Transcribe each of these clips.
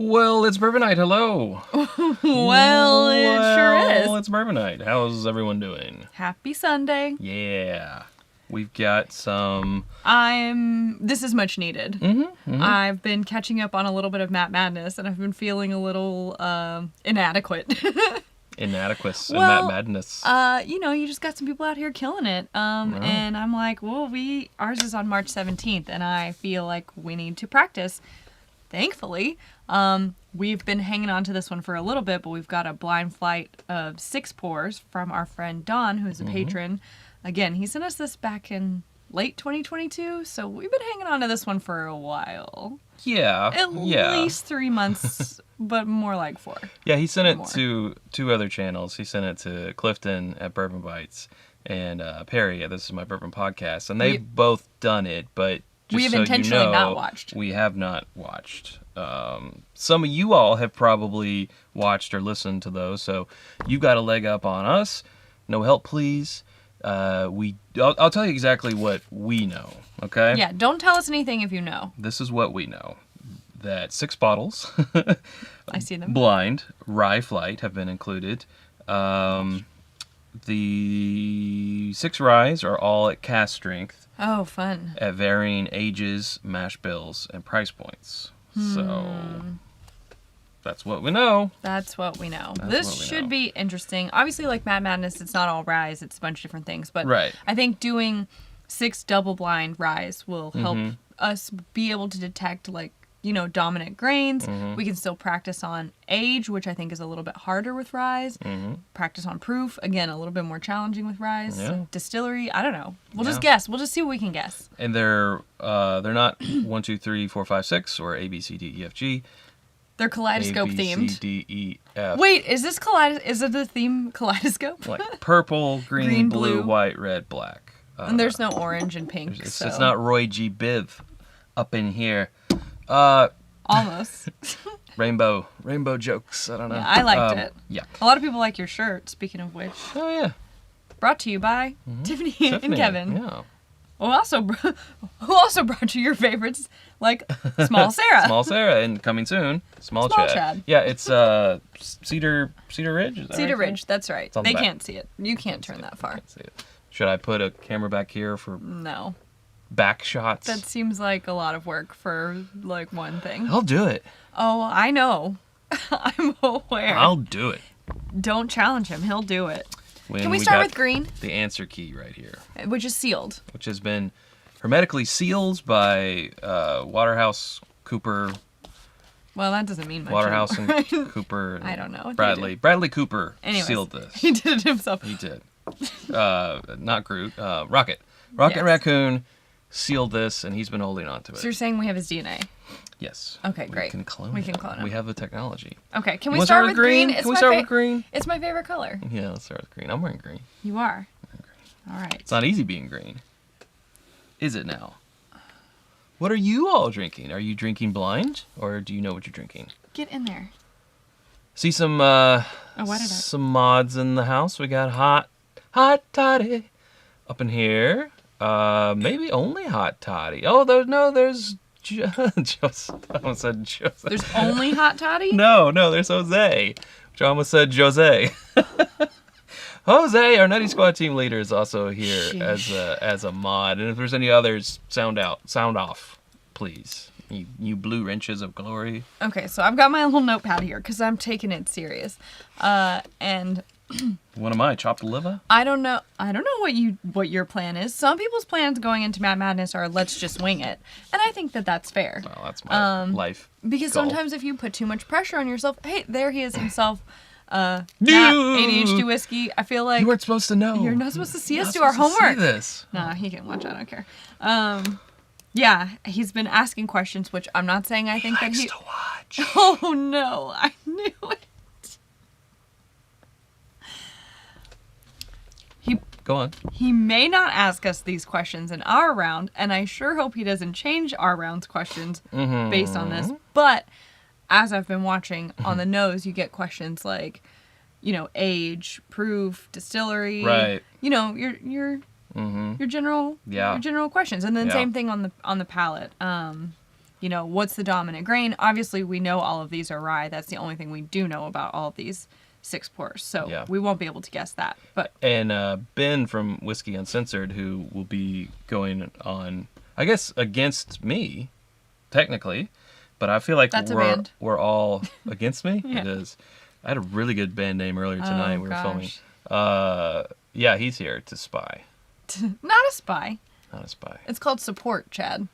Well, it's Bourbon Night. Hello. Well, it sure is. Well, it's Bourbon Night. How's everyone doing? Happy Sunday. Yeah. We've got some... This is much needed. I've been catching up on a little bit of Matt Madness, and I've been feeling a little inadequate. Inadequacy and Well, Matt Madness. You just got some people out here killing it. And I'm like, well, ours is on March 17th, and I feel like we need to practice. Thankfully, we've been hanging on to this one for a little bit, but we've got a blind flight of 6 pours from our friend Don, who's a patron. Again, he sent us this back in late 2022, so we've been hanging on to this one for a while. Yeah. At least 3 months, but more like 4. Yeah, he sent it to 2 other channels. He sent it to Clifton at Bourbon Bites and Perry at This Is My Bourbon Podcast, and they've both done it, but just we have so intentionally you know, not watched. We have not watched. Some of you all have probably watched or listened to those, so you've got a leg up on us. No help, please. I'll tell you exactly what we know, okay? Yeah, don't tell us anything if you know. This is what we know. That 6 bottles, I see them. blind, rye flight have been included. The 6 ryes are all at cask strength. Oh, fun. At varying ages, mash bills, and price points. So, that's what we know. This should be interesting. Obviously, like Mad Madness, it's not all ryes. It's a bunch of different things. But Right. I think doing 6 double blind ryes will help us be able to detect, dominant grains. We can still practice on age, which I think is a little bit harder with ryes. Practice on proof. Again, a little bit more challenging with ryes. Yeah. Distillery, I don't know. We'll just guess. We'll just see what we can guess. And they're not 1, 2, 3, 4, 5, 6 or A, B, C, D, E, F, G. They're kaleidoscope A, B, themed. C, D, E, F. Wait, is it the theme kaleidoscope? Like purple, green, blue, white, red, black. And there's no orange and pink. It's not Roy G. Biv up in here. Almost. Rainbow jokes. I don't know. Yeah, I liked it. Yeah. A lot of people like your shirt, speaking of which. Oh, yeah. Brought to you by Tiffany and Kevin. Yeah. Who also brought you your favorites, like Small Sarah. Small Sarah, and coming soon, Small Chad. Yeah, it's Cedar Ridge. Is that Cedar right? Ridge, that's right. on the They back. can't see it. You can't turn that far. Can't see it. Should I put a camera back here for No. back shots? That seems like a lot of work for, one thing. I'll do it. Oh, I know. I'm aware. I'll do it. Don't challenge him. He'll do it. When Can we start got with green? The answer key right here, Which is sealed. which has been hermetically sealed by Waterhouse Cooper. Well, that doesn't mean much. Waterhouse and anymore. Cooper. I don't know what they Bradley. Bradley Cooper Anyways, sealed this. He did it himself. He did. Not Groot. Rocket. Rocket Yes. Raccoon sealed this, and he's been holding on to it. So you're saying we have his DNA? Yes. Okay, great. We can clone We can clone him. We have the technology. Okay, can You we wanna start with green? Can we start with green? It's my favorite color. Yeah, let's start with green. I'm wearing green. You are. All right. It's not easy being green. Is it now? What are you all drinking? Are you drinking blind, or do you know what you're drinking? Get in there. See some why did I? some mods in the house. We got hot toddy up in here. Maybe only hot toddy. Oh, there's Joseph. I almost said Joseph. There's only hot toddy? No, there's Jose. Which I almost said Jose. Jose, our Nutty Squad team leader, is also here as a mod. And if there's any others, sound off, please. You blue wrenches of glory. Okay, so I've got my little notepad here because I'm taking it serious. And What am I? Chopped liver? I don't know what your plan is. Some people's plans going into Mad Madness are let's just wing it. And I think that that's fair. Well, that's my life. Because goal. sometimes if you put too much pressure on yourself, hey, there he is himself. Matt, ADHD whiskey. I feel like You weren't supposed to know. you're not supposed to see us Not do our supposed to homework. see this. Nah, he can watch. I don't care. Yeah, he's been asking questions, which I'm not saying I think that Likes he. to watch. Oh no! I knew it. Go on. He may not ask us these questions in our round, and I sure hope he doesn't change our round's questions based on this. But as I've been watching on the nose, you get questions like, age, proof, distillery. Right. Your general questions, and then same thing on the palate. what's the dominant grain? Obviously, we know all of these are rye. That's the only thing we do know about all of these 6 pours. So we won't be able to guess that. And Ben from Whiskey Uncensored, who will be going on, I guess, against me, technically, but I feel like we're all against me. Yeah. It is. I had a really good band name earlier tonight. We were filming. Yeah, he's here to spy. Not a spy. Not a spy. It's called support, Chad.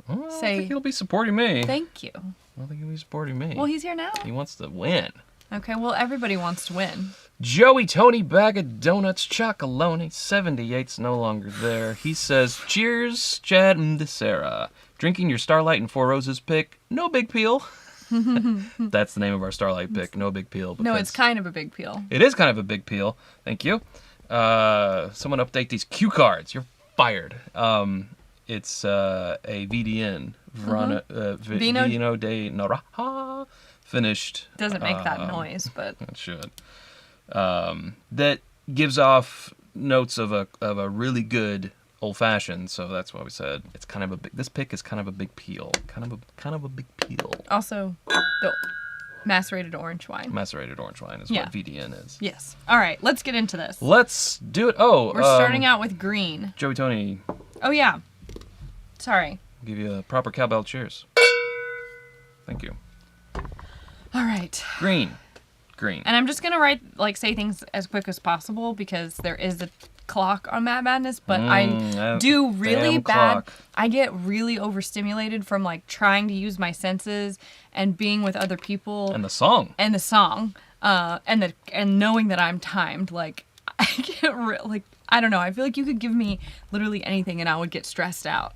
Well, I don't think he'll be supporting me. Thank you. I don't think he'll be supporting me. Well, he's here now. He wants to win. Okay, well, everybody wants to win. Joey Tony Bag of Donuts Chocolonely 78's no longer there. He says, cheers, Chad and Sarah. Drinking your Starlight and Four Roses pick, no big peel. That's the name of our Starlight pick, no big peel. No, it's kind of a big peel. It is kind of a big peel. Thank you. Someone update these cue cards. You're fired. It's a VDN. Vino de Noraha. Finished. Doesn't make that noise, but it should. That gives off notes of a really good old fashioned. So that's why we said it's kind of a big. This pick is kind of a big peel. Kind of a big peel. Also, the macerated orange wine. Macerated orange wine is what VDN is. Yes. All right, let's get into this. Let's do it. Oh, we're starting out with green. Joey Tony. Oh yeah. Sorry. I'll give you a proper cowbell cheers. Thank you. All right. Green. And I'm just gonna say things as quick as possible because there is a clock on Mad Madness, but I do really bad. Clock. I get really overstimulated from trying to use my senses and being with other people. And the song. And knowing that I'm timed. I get I don't know. I feel like you could give me literally anything and I would get stressed out.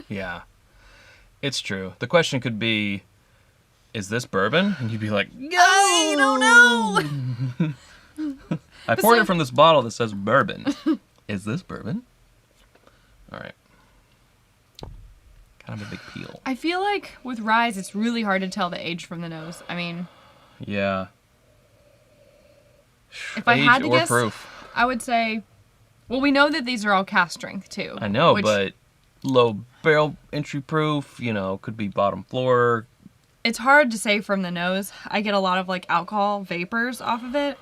Yeah, it's true. The question could be, is this bourbon? And you'd be like, I don't know. I poured it from this bottle that says bourbon. Is this bourbon? All right. Kind of a big peel. I feel like with ryes, it's really hard to tell the age from the nose. I mean. Yeah. If I had to guess, proof. I would say, well, we know that these are all cask strength too. I know, but low barrel entry proof, could be bottom floor. It's hard to say from the nose. I get a lot of alcohol vapors off of it.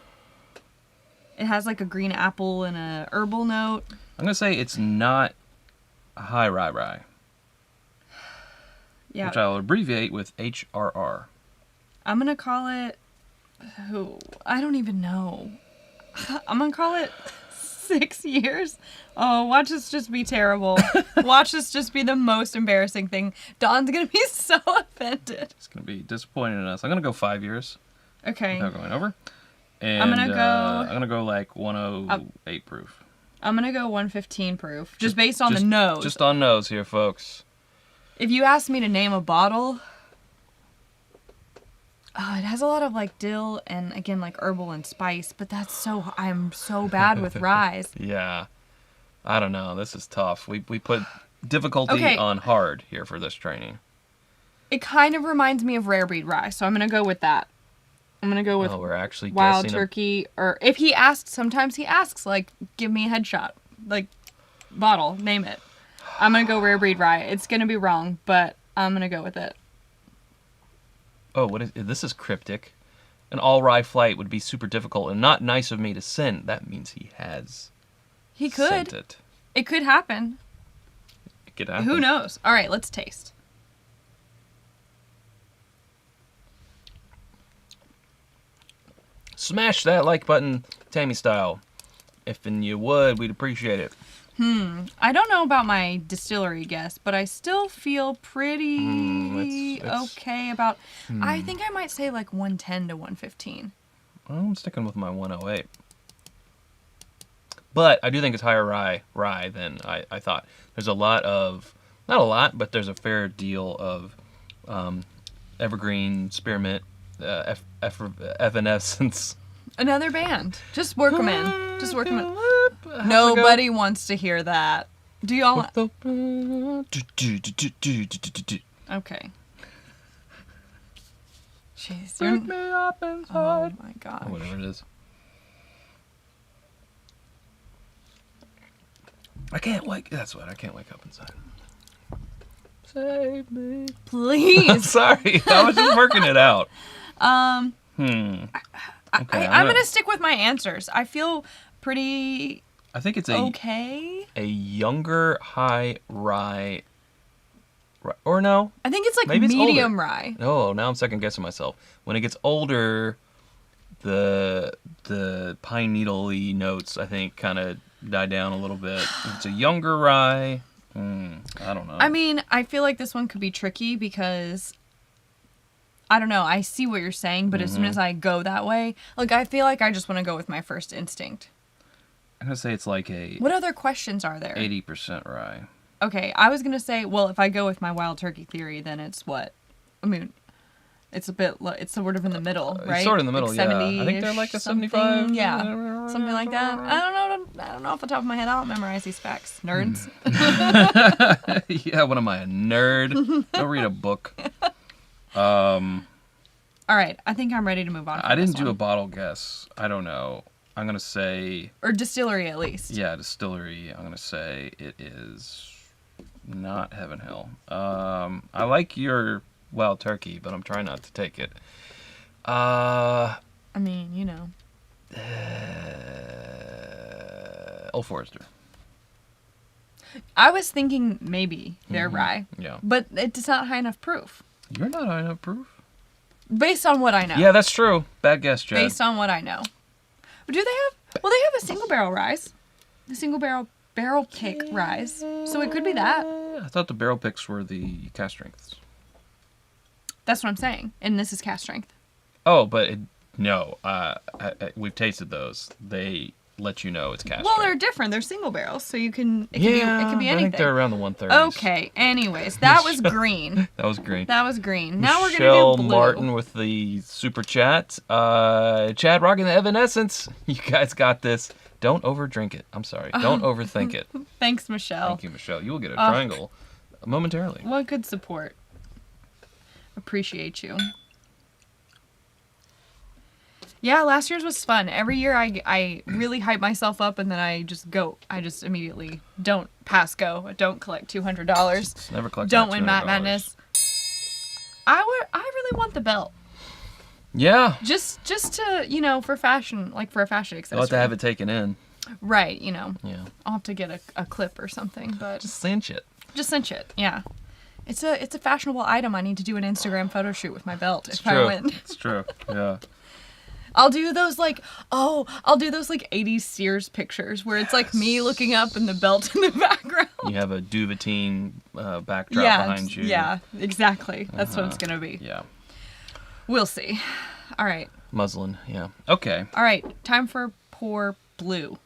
It has a green apple and a herbal note. I'm going to say it's not a high rye. Yeah. Which I'll abbreviate with HRR. I'm going to call it, I don't even know. I'm going to call it 6 years. Oh, watch this just be terrible. Watch this just be the most embarrassing thing. Dawn's going to be so offended. It's going to be disappointed in us. I'm going to go 5 years. Okay. Without going over. And I'm going to go 108 proof. I'm going to go 115 proof. Just based on the nose. Just on nose here, folks. If you ask me to name a bottle, it has a lot of dill and again herbal and spice, but I'm so bad with ryes. Yeah. I don't know. This is tough. We put difficulty on hard here for this training. It kind of reminds me of rare breed rye, so I'm going to go with that. I'm going to go with we're actually wild turkey. Or if he asks, sometimes he asks, give me a headshot. Bottle, name it. I'm going to go rare breed rye. It's going to be wrong, but I'm going to go with it. Oh, this is cryptic. An all rye flight would be super difficult and not nice of me to send. That means he has. He could. Sent it. It could happen. It could happen. Who knows? All right, let's taste. Smash that like button, Tammy style. If you would, we'd appreciate it. I don't know about my distillery guess, but I still feel pretty okay about. I think I might say 110 to 115. I'm sticking with my 108. But I do think it's higher rye than I thought. There's a lot of, not a lot, but there's a fair deal of evergreen, spearmint, evanescence. Another band. Just work them in. Just work them in. Nobody wants to hear that. Do y'all? Okay. Jeez. Pick me up inside. Oh my god. Whatever it is. I can't wake up inside. Save me. Please. Sorry, I was just working it out. Okay, I'm gonna stick with my answers. I feel pretty. I think it's a younger high rye. Or no? I think it's like Maybe it's medium older. rye. No, now I'm second guessing myself. When it gets older, the pine needle-y notes I think kind of die down a little bit. If it's a younger rye. I don't know. I mean, I feel like this one could be tricky because I don't know. I see what you're saying, but as soon as I go that way, like I feel like I just want to go with my first instinct. I'm gonna say it's like a. What other questions are there? 80% rye. Okay, I was gonna say, well, if I go with my wild turkey theory, then it's what? I mean, it's a bit. It's sort of in the middle, right? It's sort of in the middle, like yeah. I think they're like a 75. Yeah, something like that. I don't know off the top of my head. I don't memorize these facts, nerds. Yeah, what am I, a nerd? Don't read a book. All right, I think I'm ready to move on. I didn't do a bottle guess. I don't know. I'm gonna say. Or distillery at least. Yeah, distillery. I'm gonna say it is not Heaven Hill. I like your wild turkey, but I'm trying not to take it. I mean, you know. Old Forester. I was thinking maybe they're rye. Yeah. But it's not high enough proof. You're not high enough proof. Based on what I know. Yeah, that's true. Bad guess, Chad. Based on what I know. Do they have? Well, they have a single barrel rise. The single barrel pick rise. So it could be that. I thought the barrel picks were the cast strengths. That's what I'm saying. And this is cast strength. Oh, but no. We've tasted those. They let you know it's cast Well, strength. they're different. They're single barrels, so it can be anything. I think they're around the 130s. Okay. Anyways, that was green. That was green. That was green. Now we're Michelle gonna do blue. Martin with the super chat. Chad rocking the Evanescence. You guys got this. Don't overdrink it. I'm sorry. Don't overthink it. Thanks, Michelle. Thank you, Michelle. You will get a triangle momentarily. What good support. Appreciate you. Yeah, last year's was fun. Every year I really hype myself up and then I just immediately don't pass go. I don't collect $200. Never collect. Don't win Matt Madness. I really want the belt. Yeah. Just to, you know, for fashion, like for a fashion accessory. I'll have to have it taken in. Right, you know. Yeah. I'll have to get a clip or something, but Just cinch it. just cinch it. Yeah. It's a fashionable item. I need to do an Instagram photo shoot with my belt if True. I win. It's true. Yeah. I'll do those 80s Sears pictures where it's like me looking up and the belt in the background. You have a Duvetine backdrop behind you. Yeah, exactly. That's what it's going to be. Yeah. We'll see. All right. Muslin. Yeah. Okay. All right. Time for Pour Blue.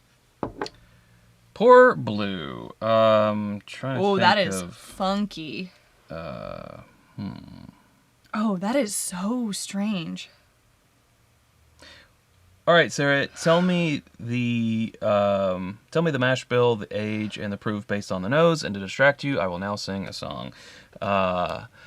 Pour Blue. Trying to Oh, think that is of, funky. Oh, that is so strange. All right, Sarah. Tell me the mash bill, the age, and the proof based on the nose. And to distract you, I will now sing a song.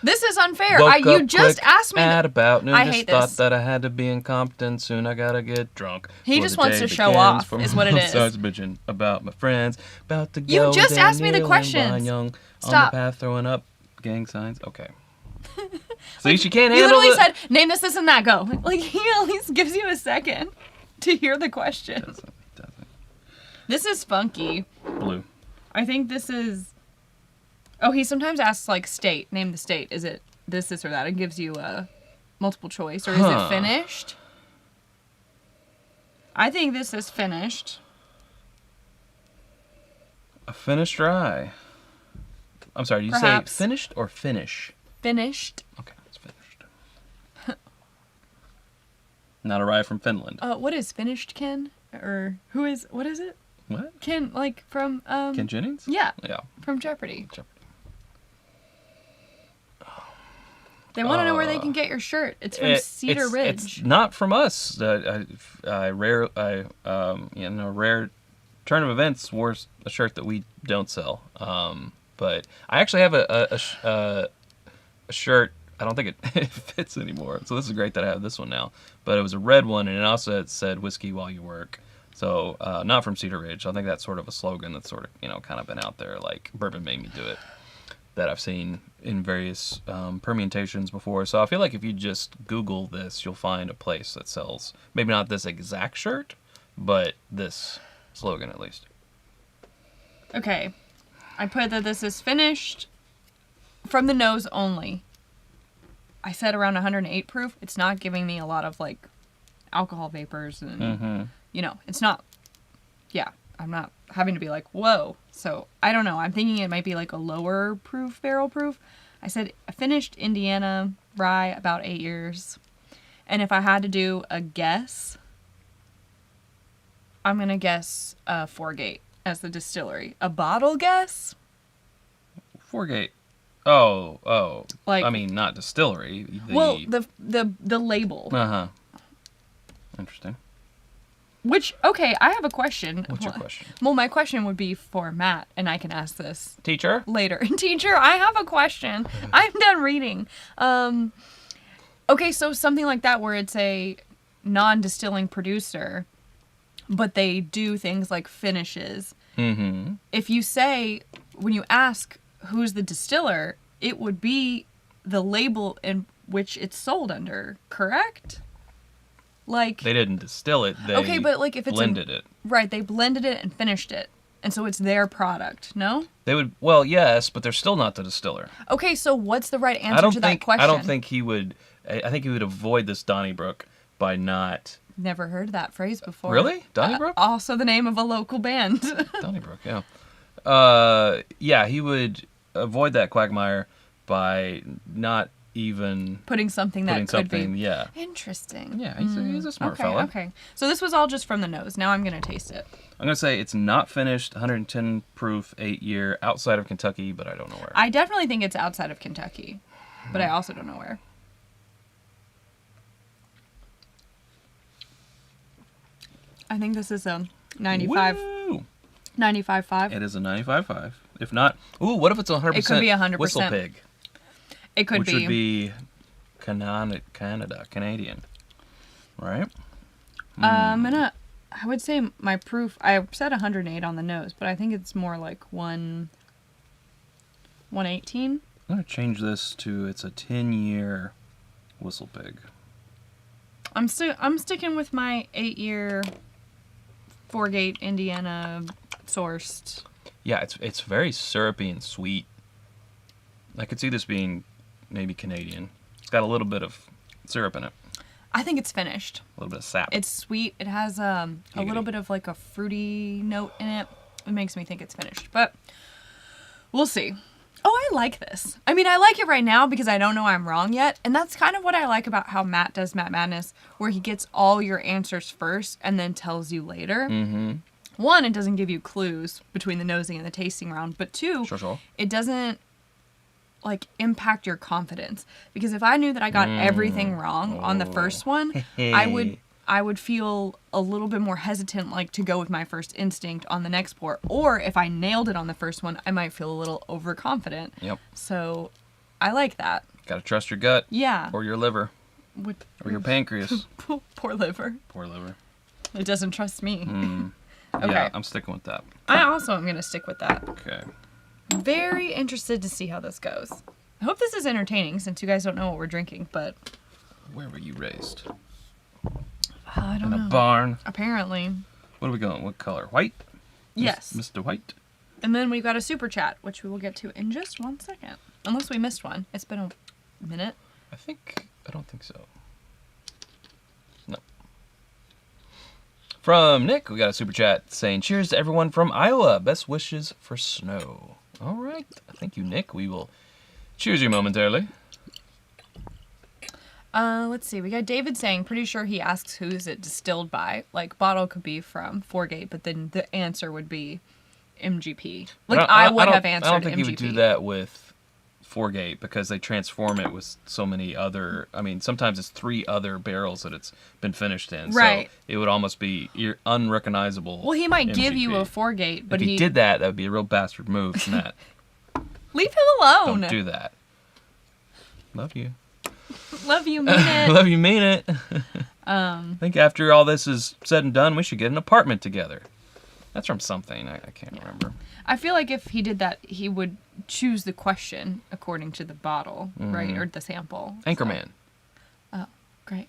This is unfair. Woke You up just quick asked me. at about noon. I Just hate thought this. that I had to be in Compton. Soon I gotta get drunk. He before just the wants day to show begins. off, From is what it is. Starts bitching about my friends. About to go. You just down asked me the Neil and questions. Brian Young Stop. on the path, throwing up gang signs. Okay. See, she can't He handle literally it. said, "Name this, and that." Go. Like he at least gives you a second to hear the question. Doesn't. This is funky. Blue. I think this is. Oh, he sometimes asks like state. Name the state. Is it this or that? It gives you a multiple choice, or is it finished? I think this is finished. A finished rye. I'm sorry, did you Perhaps. say finished or finish? Finished. Okay, it's finished. Not a rye from Finland. What is finished, Ken? Or who is? What is it? What? Ken, like from Ken Jennings? Yeah, Yeah. from Jeopardy. Jeopardy. They want to know where they can get your shirt. It's from Cedar Ridge. It's not from us. Rare turn of events wore a shirt that we don't sell. But I actually have a shirt. I don't think it fits anymore. So this is great that I have this one now. But it was a red one, and it also said "Whiskey while you work." So not from Cedar Ridge. I think that's sort of a slogan that's sort of kind of been out there. Like bourbon made me do it. that I've seen in various permutations before. So I feel like if you just Google this, you'll find a place that sells maybe not this exact shirt, but this slogan at least. Okay. I put that this is finished from the nose only. I said around 108 proof. It's not giving me a lot of like alcohol vapors and it's not, I'm not having to be like, whoa. So I don't know. I'm thinking it might be like a lower proof, barrel proof. I said I finished Indiana rye about 8 years. And if I had to do a guess, I'm going to guess Foregate as the distillery. A bottle guess? Foregate. Oh. Like, I mean, not distillery. The label. Uh-huh. Interesting. Which, okay, I have a question. What's your question? Well, my question would be for Matt, and I can ask this Teacher? later. Teacher, I have a question. I'm done reading. Okay, so something like that where it's a non-distilling producer, but they do things like finishes. Mm-hmm. If you say, when you ask who's the distiller, it would be the label in which it's sold under, correct? Like, they didn't distill it. They but like if it's blended it. Right, they blended it and finished it. And so it's their product, no? They would, well, yes, but they're still not the distiller. Okay, so what's the right answer to that question? I don't think he would, I think he would avoid this Donnybrook by not... Never heard that phrase before. Really? Donnybrook? Also the name of a local band. Donnybrook, yeah. Yeah, he would avoid that quagmire by not even... Putting something that could be. Yeah. Interesting. Yeah, he's a smart fella. Okay. So this was all just from the nose. Now I'm going to taste it. I'm going to say it's not finished, 110 proof, 8 year, outside of Kentucky, but I don't know where. I definitely think it's outside of Kentucky, but I also don't know where. I think this is a 95. Woo! 95.5. It is a 95.5. If not, what if it's 100%? It could be 100%. Whistle Pig. It could which be. Which would be Canadian, right? I would say my proof, I said 108 on the nose, but I think it's more like 118. I'm going to change this to, it's a 10-year Whistle Pig. I'm sticking with my 8-year Foregate, Indiana sourced. Yeah, it's very syrupy and sweet. I could see this being maybe Canadian. It's got a little bit of syrup in it. I think it's finished. A little bit of sap. It's sweet. It has a little bit of like a fruity note in it. It makes me think it's finished, but we'll see. Oh, I like this. I mean, I like it right now because I don't know I'm wrong yet. And that's kind of what I like about how Matt does Matt Madness, where he gets all your answers first and then tells you later. Mm-hmm. One, it doesn't give you clues between the nosing and the tasting round. But two, Sure. It doesn't like impact your confidence. Because if I knew that I got everything wrong on the first one, I would feel a little bit more hesitant, like to go with my first instinct on the next pour. Or if I nailed it on the first one, I might feel a little overconfident. Yep. So I like that. Got to trust your gut. Yeah. Or your liver. Or your pancreas. Poor liver. Poor liver. It doesn't trust me. Okay. Yeah, I'm sticking with that. I also am going to stick with that. Okay. Very interested to see how this goes. I hope this is entertaining since you guys don't know what we're drinking, but... Where were you raised? I don't know. In a barn. Apparently. What are we going? What color? White? Yes. Mr. White? And then we've got a super chat, which we will get to in just 1 second. Unless we missed one. It's been a minute. I don't think so. No. From Nick, we got a super chat saying, cheers to everyone from Iowa. Best wishes for snow. All right. Thank you, Nick. We will cheers you momentarily. Let's see. We got David saying, pretty sure he asks who's it distilled by. Like, bottle could be from Foregate, but then the answer would be MGP. Like, I would have answered MGP. I don't think he would do that with Foregate because they transform it with so many other... I mean, sometimes it's 3 other barrels that it's been finished in. Right. So it would almost be unrecognizable. Well, he might MGP. give you a Foregate, but if he did that would be a real bastard move from that. Leave him alone. Don't do that. Love you. Love you, mean it. Love you, mean it. I think after all this is said and done, we should get an apartment together. That's from something. I can't remember. I feel like if he did that, he would choose the question according to the bottle, right? Or the sample. Anchorman. Oh, great.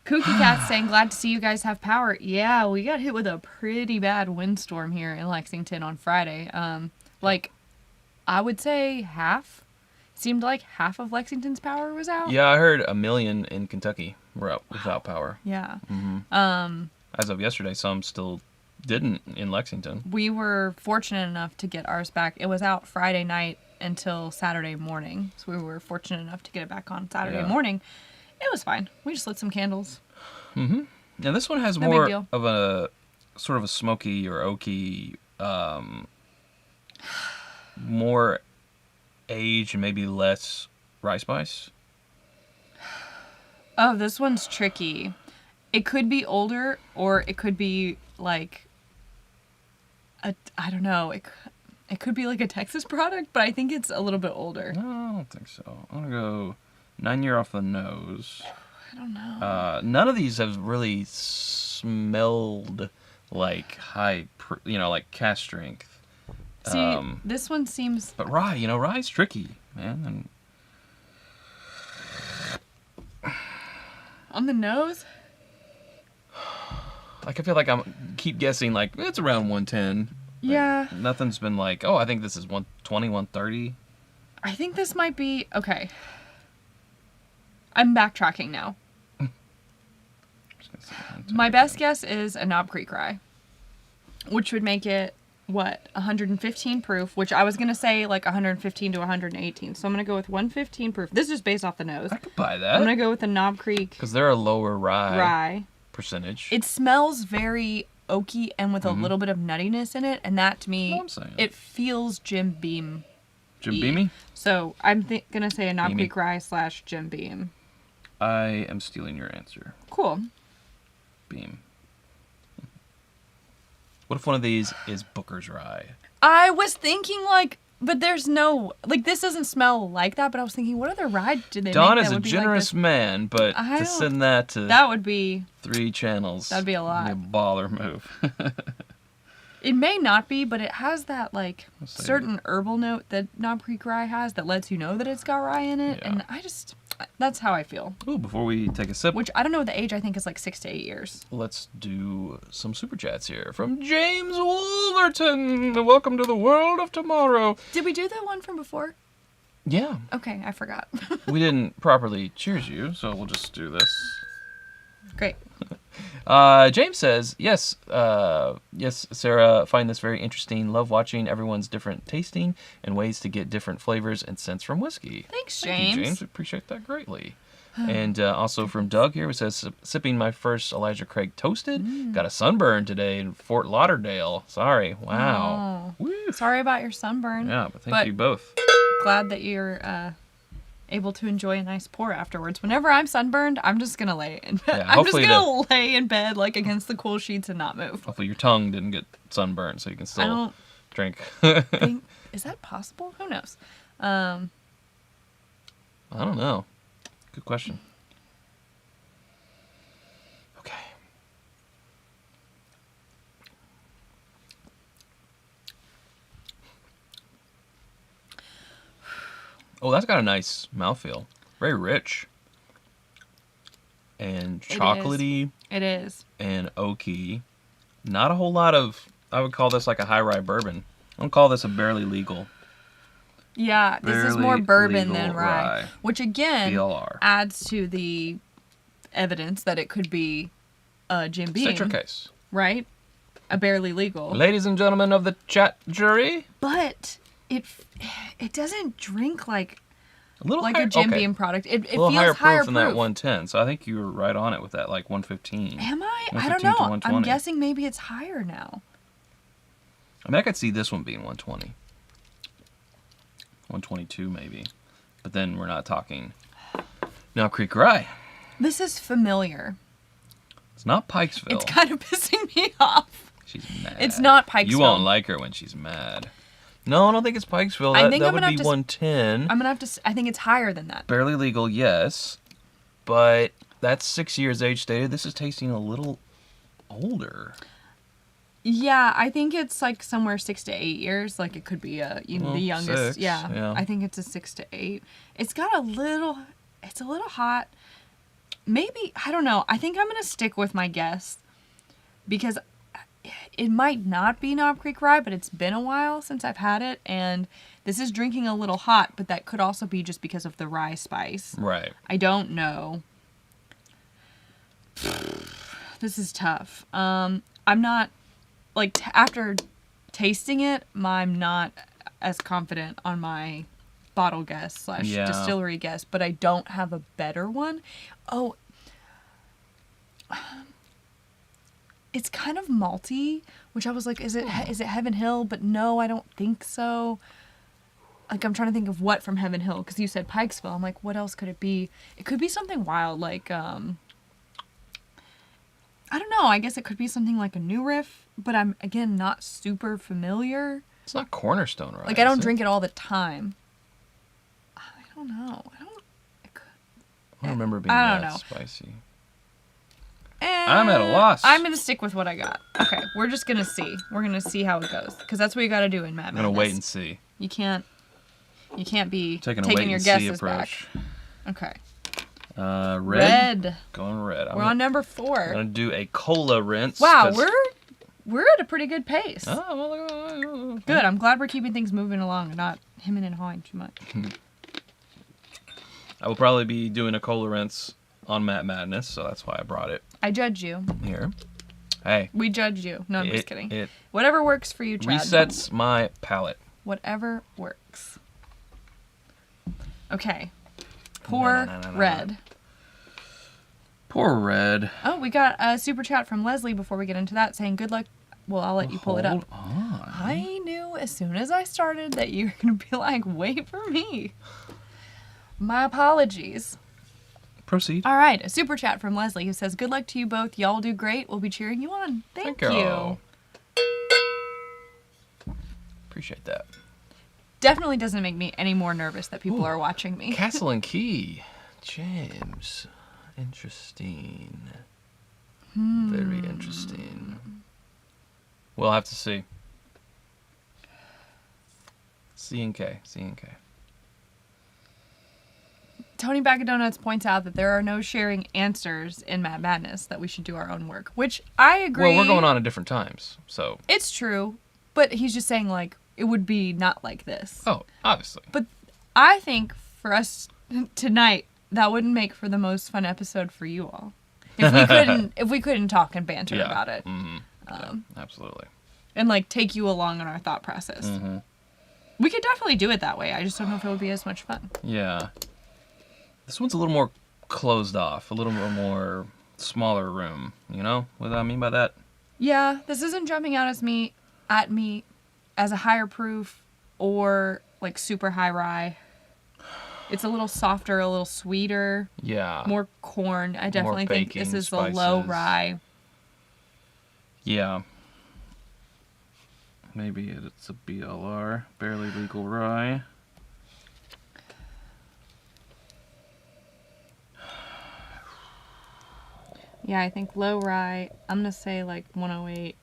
Kooky Cat saying, glad to see you guys have power. Yeah, we got hit with a pretty bad windstorm here in Lexington on Friday. Like, I would say half. Seemed like half of Lexington's power was out. Yeah, I heard 1 million in Kentucky were out without power. Yeah. As of yesterday, some still didn't in Lexington. We were fortunate enough to get ours back. It was out Friday night until Saturday morning. So we were fortunate enough to get it back on Saturday morning. It was fine. We just lit some candles. Mm-hmm. Now this one has No more big deal. of a sort of a smoky or oaky, more age and maybe less rye spice. Oh, this one's tricky. It could be older, or it could be like I don't know. It could be like a Texas product, but I think it's a little bit older. No, I don't think so. I'm gonna go 9 year off the nose. I don't know. None of these have really smelled like like cask strength. See, this one seems... But rye, rye's tricky, man. And on the nose? like I feel like I'm keep guessing like it's around 110. Yeah. Nothing's been like, oh, I think this is 120, 130. I think this might be... Okay. I'm backtracking now. My best guess is a Knob Creek rye, which would make it, 115 proof, which I was going to say like 115 to 118. So I'm going to go with 115 proof. This is just based off the nose. I could buy that. I'm going to go with the Knob Creek because they're a lower rye percentage. It smells very oaky and with a little bit of nuttiness in it. And that, to me, it feels Jim Beam. Jim Beamy? So I'm going to say a Knob Creek rye / Jim Beam. I am stealing your answer. Cool. Beam. What if one of these is Booker's rye? I was thinking but there's no, this doesn't smell like that, but I was thinking, what other rye did they Don make is that a would be generous man, but to send that to that would be 3 channels. That'd be a lot. Would be a baller move. It may not be, but it has that certain herbal note that Knob Creek rye has that lets you know that it's got rye in it, and that's how I feel. Ooh, before we take a sip, which I don't know the age. I think is 6 to 8 years. Let's do some super chats here from James Wolverton. Welcome to the world of tomorrow. Did we do the one from before? Yeah. Okay, I forgot. We didn't properly cheers you, so we'll just do this. Great. James says, yes, Sarah, find this very interesting. Love watching everyone's different tasting and ways to get different flavors and scents from whiskey. Thanks, Thank James. you, James. We appreciate that greatly. And also from Doug here, who says, sipping my first Elijah Craig Toasted. Got a sunburn today in Fort Lauderdale. Sorry. Wow. Oh. Sorry about your sunburn. Yeah, but thank you both. Glad that you're able to enjoy a nice pour afterwards. Whenever I'm sunburned, I'm just gonna lay in bed. Yeah, I'm just gonna lay in bed against the cool sheets and not move. Hopefully your tongue didn't get sunburned, so you can still drink. Is that possible? Who knows? I don't know. Good question. Okay. Oh, that's got a nice mouthfeel. Very rich. And chocolatey. It is. And oaky. Not a whole lot of, I would call this like a high rye bourbon. I don't call this a barely legal. Yeah, this is more bourbon than rye. rye. Which again BLR. adds to the evidence that it could be a Jim Beam. State your case. Right? A barely legal. Ladies and gentlemen of the chat jury. But it doesn't drink like a Jim Beam product. It feels higher proof than proof. that 110. So I think you were right on it with that, like 115. Am I? I 115 don't to know. 120. I'm guessing maybe it's higher now. I mean, I could see this one being 120. 122 maybe. But then we're not talking Knob Creek Rye. This is familiar. It's not Pikesville. It's kind of pissing me off. She's mad. It's not Pikesville. You won't like her when she's mad. No, I don't think it's Pikesville. That would be 110. I'm going to have to... I think it's higher than that. Barely legal, yes. But that's 6 years age stated. This is tasting a little older. Yeah, I think it's like somewhere 6 to 8 years. Like it could be the youngest. 6, yeah, I think it's a 6 to 8. It's got it's a little hot. Maybe, I don't know. I think I'm going to stick with my guess because it might not be Knob Creek Rye, but it's been a while since I've had it. And this is drinking a little hot, but that could also be just because of the rye spice. Right. I don't know. This is tough. I'm not, like, after tasting it, I'm not as confident on my bottle guess / distillery guess, but I don't have a better one. Oh, it's kind of malty, which I was like, is it Heaven Hill? But no, I don't think so. Like, I'm trying to think of what from Heaven Hill, because you said Pikesville. I'm like, what else could it be? It could be something wild, like, I don't know. I guess it could be something like a New Riff, but I'm, again, not super familiar. It's not Cornerstone, right? Like, I don't drink it all the time. I don't know. I don't remember being I don't that know. spicy. I'm at a loss. I'm going to stick with what I got. Okay, we're just going to see. We're going to see how it goes, because that's what you got to do in Mad Madness. I'm going to wait and see. You can't be Taking your guesses back. Okay. Red. Going red. We're on number 4. I'm going to do a cola rinse. Wow, we're at a pretty good pace. Oh, well, good. I'm glad we're keeping things moving along and not hemming and hawing too much. I will probably be doing a cola rinse on Mad Madness, so that's why I brought it I judge you. here. Hey. We judge you. No, I'm just kidding. It Whatever works for you, Chad. resets my palate. Whatever works. Okay. Pour red. Pour red. Oh, we got a super chat from Leslie before we get into that saying good luck. Well, I'll let you pull it up. Hold on. I knew as soon as I started that you were going to be like, wait for me. My apologies. Proceed. All right, a super chat from Leslie who says, good luck to you both. Y'all do great. We'll be cheering you on. Thank you. Appreciate that. Definitely doesn't make me any more nervous that people are watching me. Castle and Key. James. Interesting. Very interesting. We'll have to see. C&K. Tony Bag of Donuts points out that there are no sharing answers in Mad Madness, that we should do our own work, which I agree. Well, we're going on at different times, so. It's true, but he's just saying, like, it would be not like this. Oh, obviously. But I think for us tonight, that wouldn't make for the most fun episode for you all. If we couldn't talk and banter about it. Mm-hmm. Absolutely. And, like, take you along in our thought process. Mm-hmm. We could definitely do it that way. I just don't know if it would be as much fun. Yeah. This one's a little more closed off, a little more smaller room. You know what I mean by that? Yeah, this isn't jumping out at me as a higher proof or like super high rye. It's a little softer, a little sweeter. Yeah. More corn. I definitely think this is spices. a low rye. Yeah. Maybe it's a BLR, barely legal rye. Yeah, I think low rye. I'm going to say like 108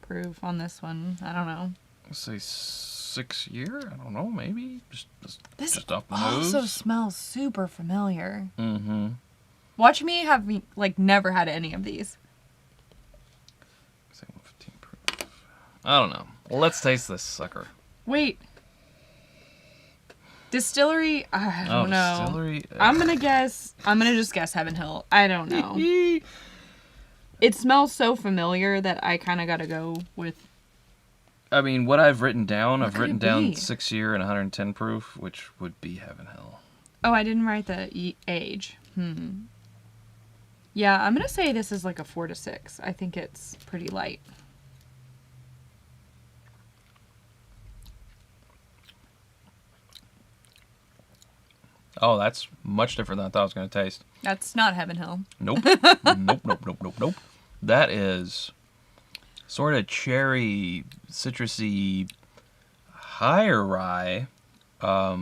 proof on this one. I don't know. Let's say 6 year? I don't know, maybe. This just off the nose. also smells super familiar. Mm-hmm. Watch me have like never had any of these. Say 115 proof. I don't know. Well, let's taste this sucker. Wait. Distillery? I don't know. Distillery? I'm going to just guess Heaven Hill. I don't know. It smells so familiar that I kind of got to go with. I mean, what I've written down, I've written down be? 6 year and 110 proof, which would be Heaven Hill. Oh, I didn't write the age. Yeah, I'm going to say this is like a 4 to 6. I think it's pretty light. Oh, that's much different than I thought it was going to taste. That's not Heaven Hill. Nope. Nope. That is sort of cherry, citrusy, higher rye. I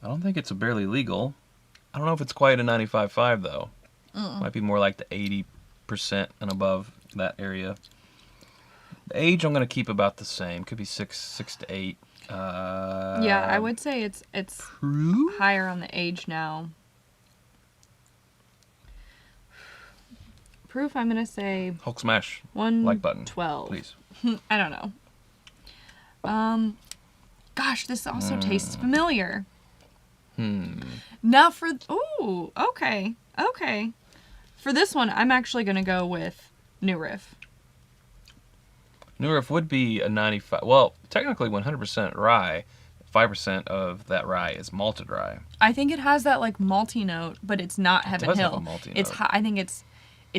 don't think it's a barely legal. I don't know if it's quite a 95.5 though. Might be more like the 80% and above that area. The age I'm gonna keep about the same. Could be 6 to 8. Yeah, I would say it's Proof? higher on the age now. Proof, I'm gonna say Hulk smash. 112. Like button, please. I don't know. Gosh, this also tastes familiar. Now for okay. For this one, I'm actually gonna go with New Riff. New Riff would be a 95. Well, technically 100% rye. 5% of that rye is malted rye. I think it has that like malty note, but it's not Heaven does Hill. have a malty It's note. I think it's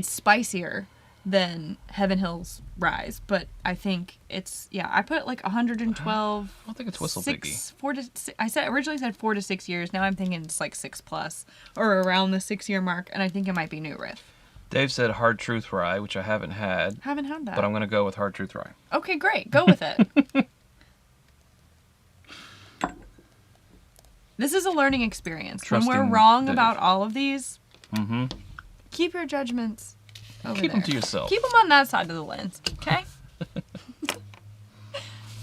spicier than Heaven Hill's Rise, but I think it's I put like 112. I don't think it's Whistle Piggy. 4 to 6, I originally said 4 to 6 years. Now I'm thinking it's like 6+ or around the 6-year mark, and I think it might be New Riff. Dave said Hard Truth Rye, which I haven't had. Haven't had that. But I'm going to go with Hard Truth Rye. Okay, great. Go with it. This is a learning experience. Trusting when we're wrong Dave. about all of these, keep your judgments over Keep there. them to yourself. Keep them on that side of the lens, okay?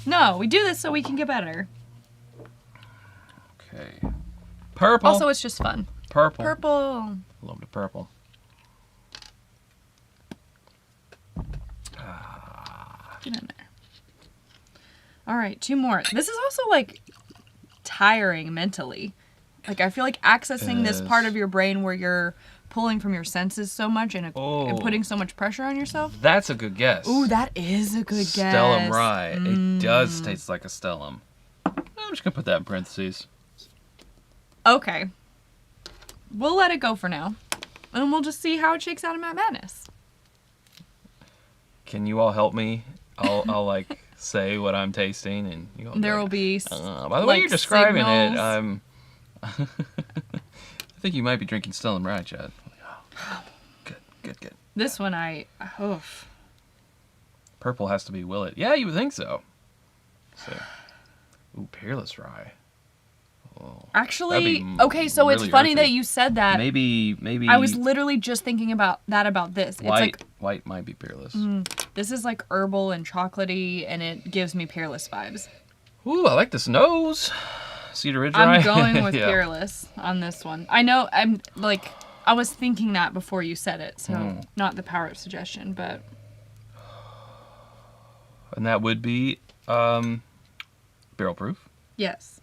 No, we do this so we can get better. Okay. Purple. Also, it's just fun. Purple. Purple. Love the purple. Get in there. All right, 2 more. This is also like tiring mentally. Like I feel like accessing this part of your brain where you're pulling from your senses so much and putting so much pressure on yourself. That's a good guess. Ooh, that is a good guess. Stellum Rye. It does taste like a Stellum. I'm just going to put that in parentheses. Okay. We'll let it go for now. And we'll just see how it shakes out in Matt Madness. Can you all help me? I'll like say what I'm tasting, and you all There like, will be by the way you're describing signals. it, I'm I think you might be drinking Stellum Rye, Chad. Good. This one Purple has to be Willet. Yeah, you would think so. Ooh, Peerless Rye. Oh, actually, okay, so really it's funny earthy. that you said that. Maybe I was literally just thinking about this. It's white might be Peerless. this is like herbal and chocolatey, and it gives me Peerless vibes. Ooh, I like this nose. Cedar Ridge Rye. I'm going with Yeah. Peerless on this one. I know I was thinking that before you said it, so not the power of suggestion, but And that would be barrel proof. yes.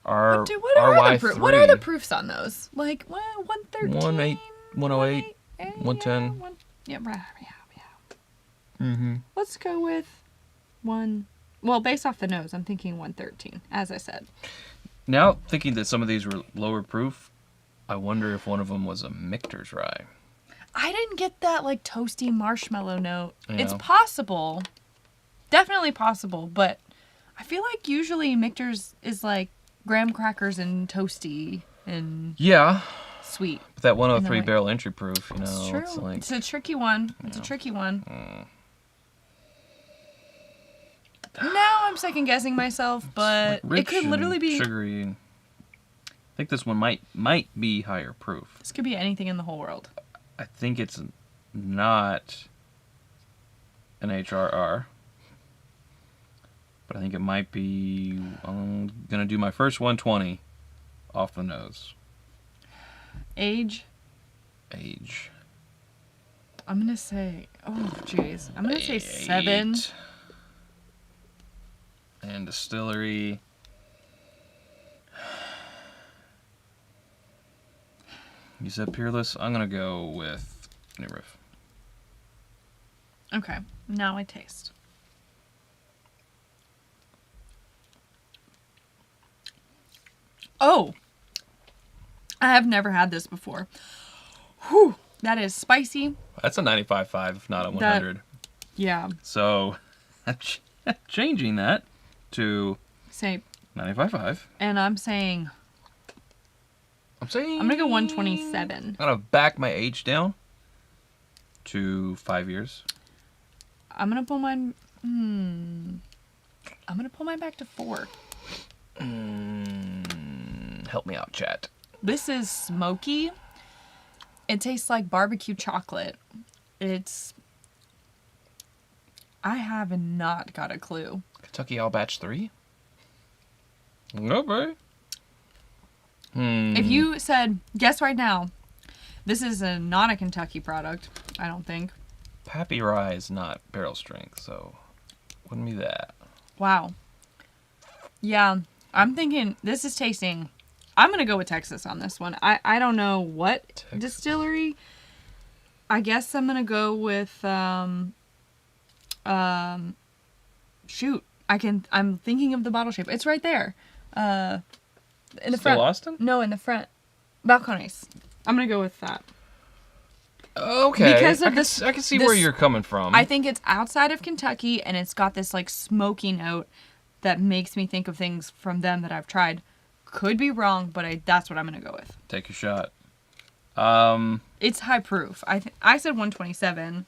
Our What are RY3. the proofs on those? Like 113, 108, 110. Yeah. Let's go with one. Well, based off the nose, I'm thinking 113, as I said. Now, thinking that some of these were lower proof, I wonder if one of them was a Michter's Rye. I didn't get that like toasty marshmallow note. Yeah. It's possible, definitely possible, but I feel like usually Michter's is like graham crackers and toasty and sweet. But that 103 like- barrel entry proof, It's true. it's like It's a tricky one. Now I'm second guessing myself, but rich it could literally and be. sugary. I think this one might be higher proof. This could be anything in the whole world. I think it's not an HRR, but I think it might be. I'm gonna do my first 120 off the nose. Age. I'm gonna say. Oh, jeez. I'm gonna say 7. And distillery. You said Peerless. I'm gonna go with New Riff. Okay. Now I taste. Oh. I have never had this before. Whew. That is spicy. That's a 95.5, if not a 100. Yeah. So, I'm changing that to Say. 95.5. And I'm saying. I'm saying. I'm gonna go 127. I'm gonna back my age down to 5 years. I'm gonna pull mine. I'm gonna pull mine back to 4. Help me out, chat. This is smoky. It tastes like barbecue chocolate. I have not got a clue. Kentucky All Batch 3? Okay. If you said, guess right now, this is not a Kentucky product, I don't think. Pappy Rye is not barrel strength, so wouldn't be that. Wow. Yeah, I'm thinking this is tasting. I'm going to go with Texas on this one. I don't know what Texas. distillery. I guess I'm going to go with shoot. I'm thinking of the bottle shape. It's right there. In the Still front. Austin? No, in the front. Balcones. I'm going to go with that. Okay. Because of I can see where you're coming from. I think it's outside of Kentucky, and it's got this like smoky note that makes me think of things from them that I've tried. Could be wrong, but that's what I'm gonna go with. Take a shot. It's high proof. I said 127.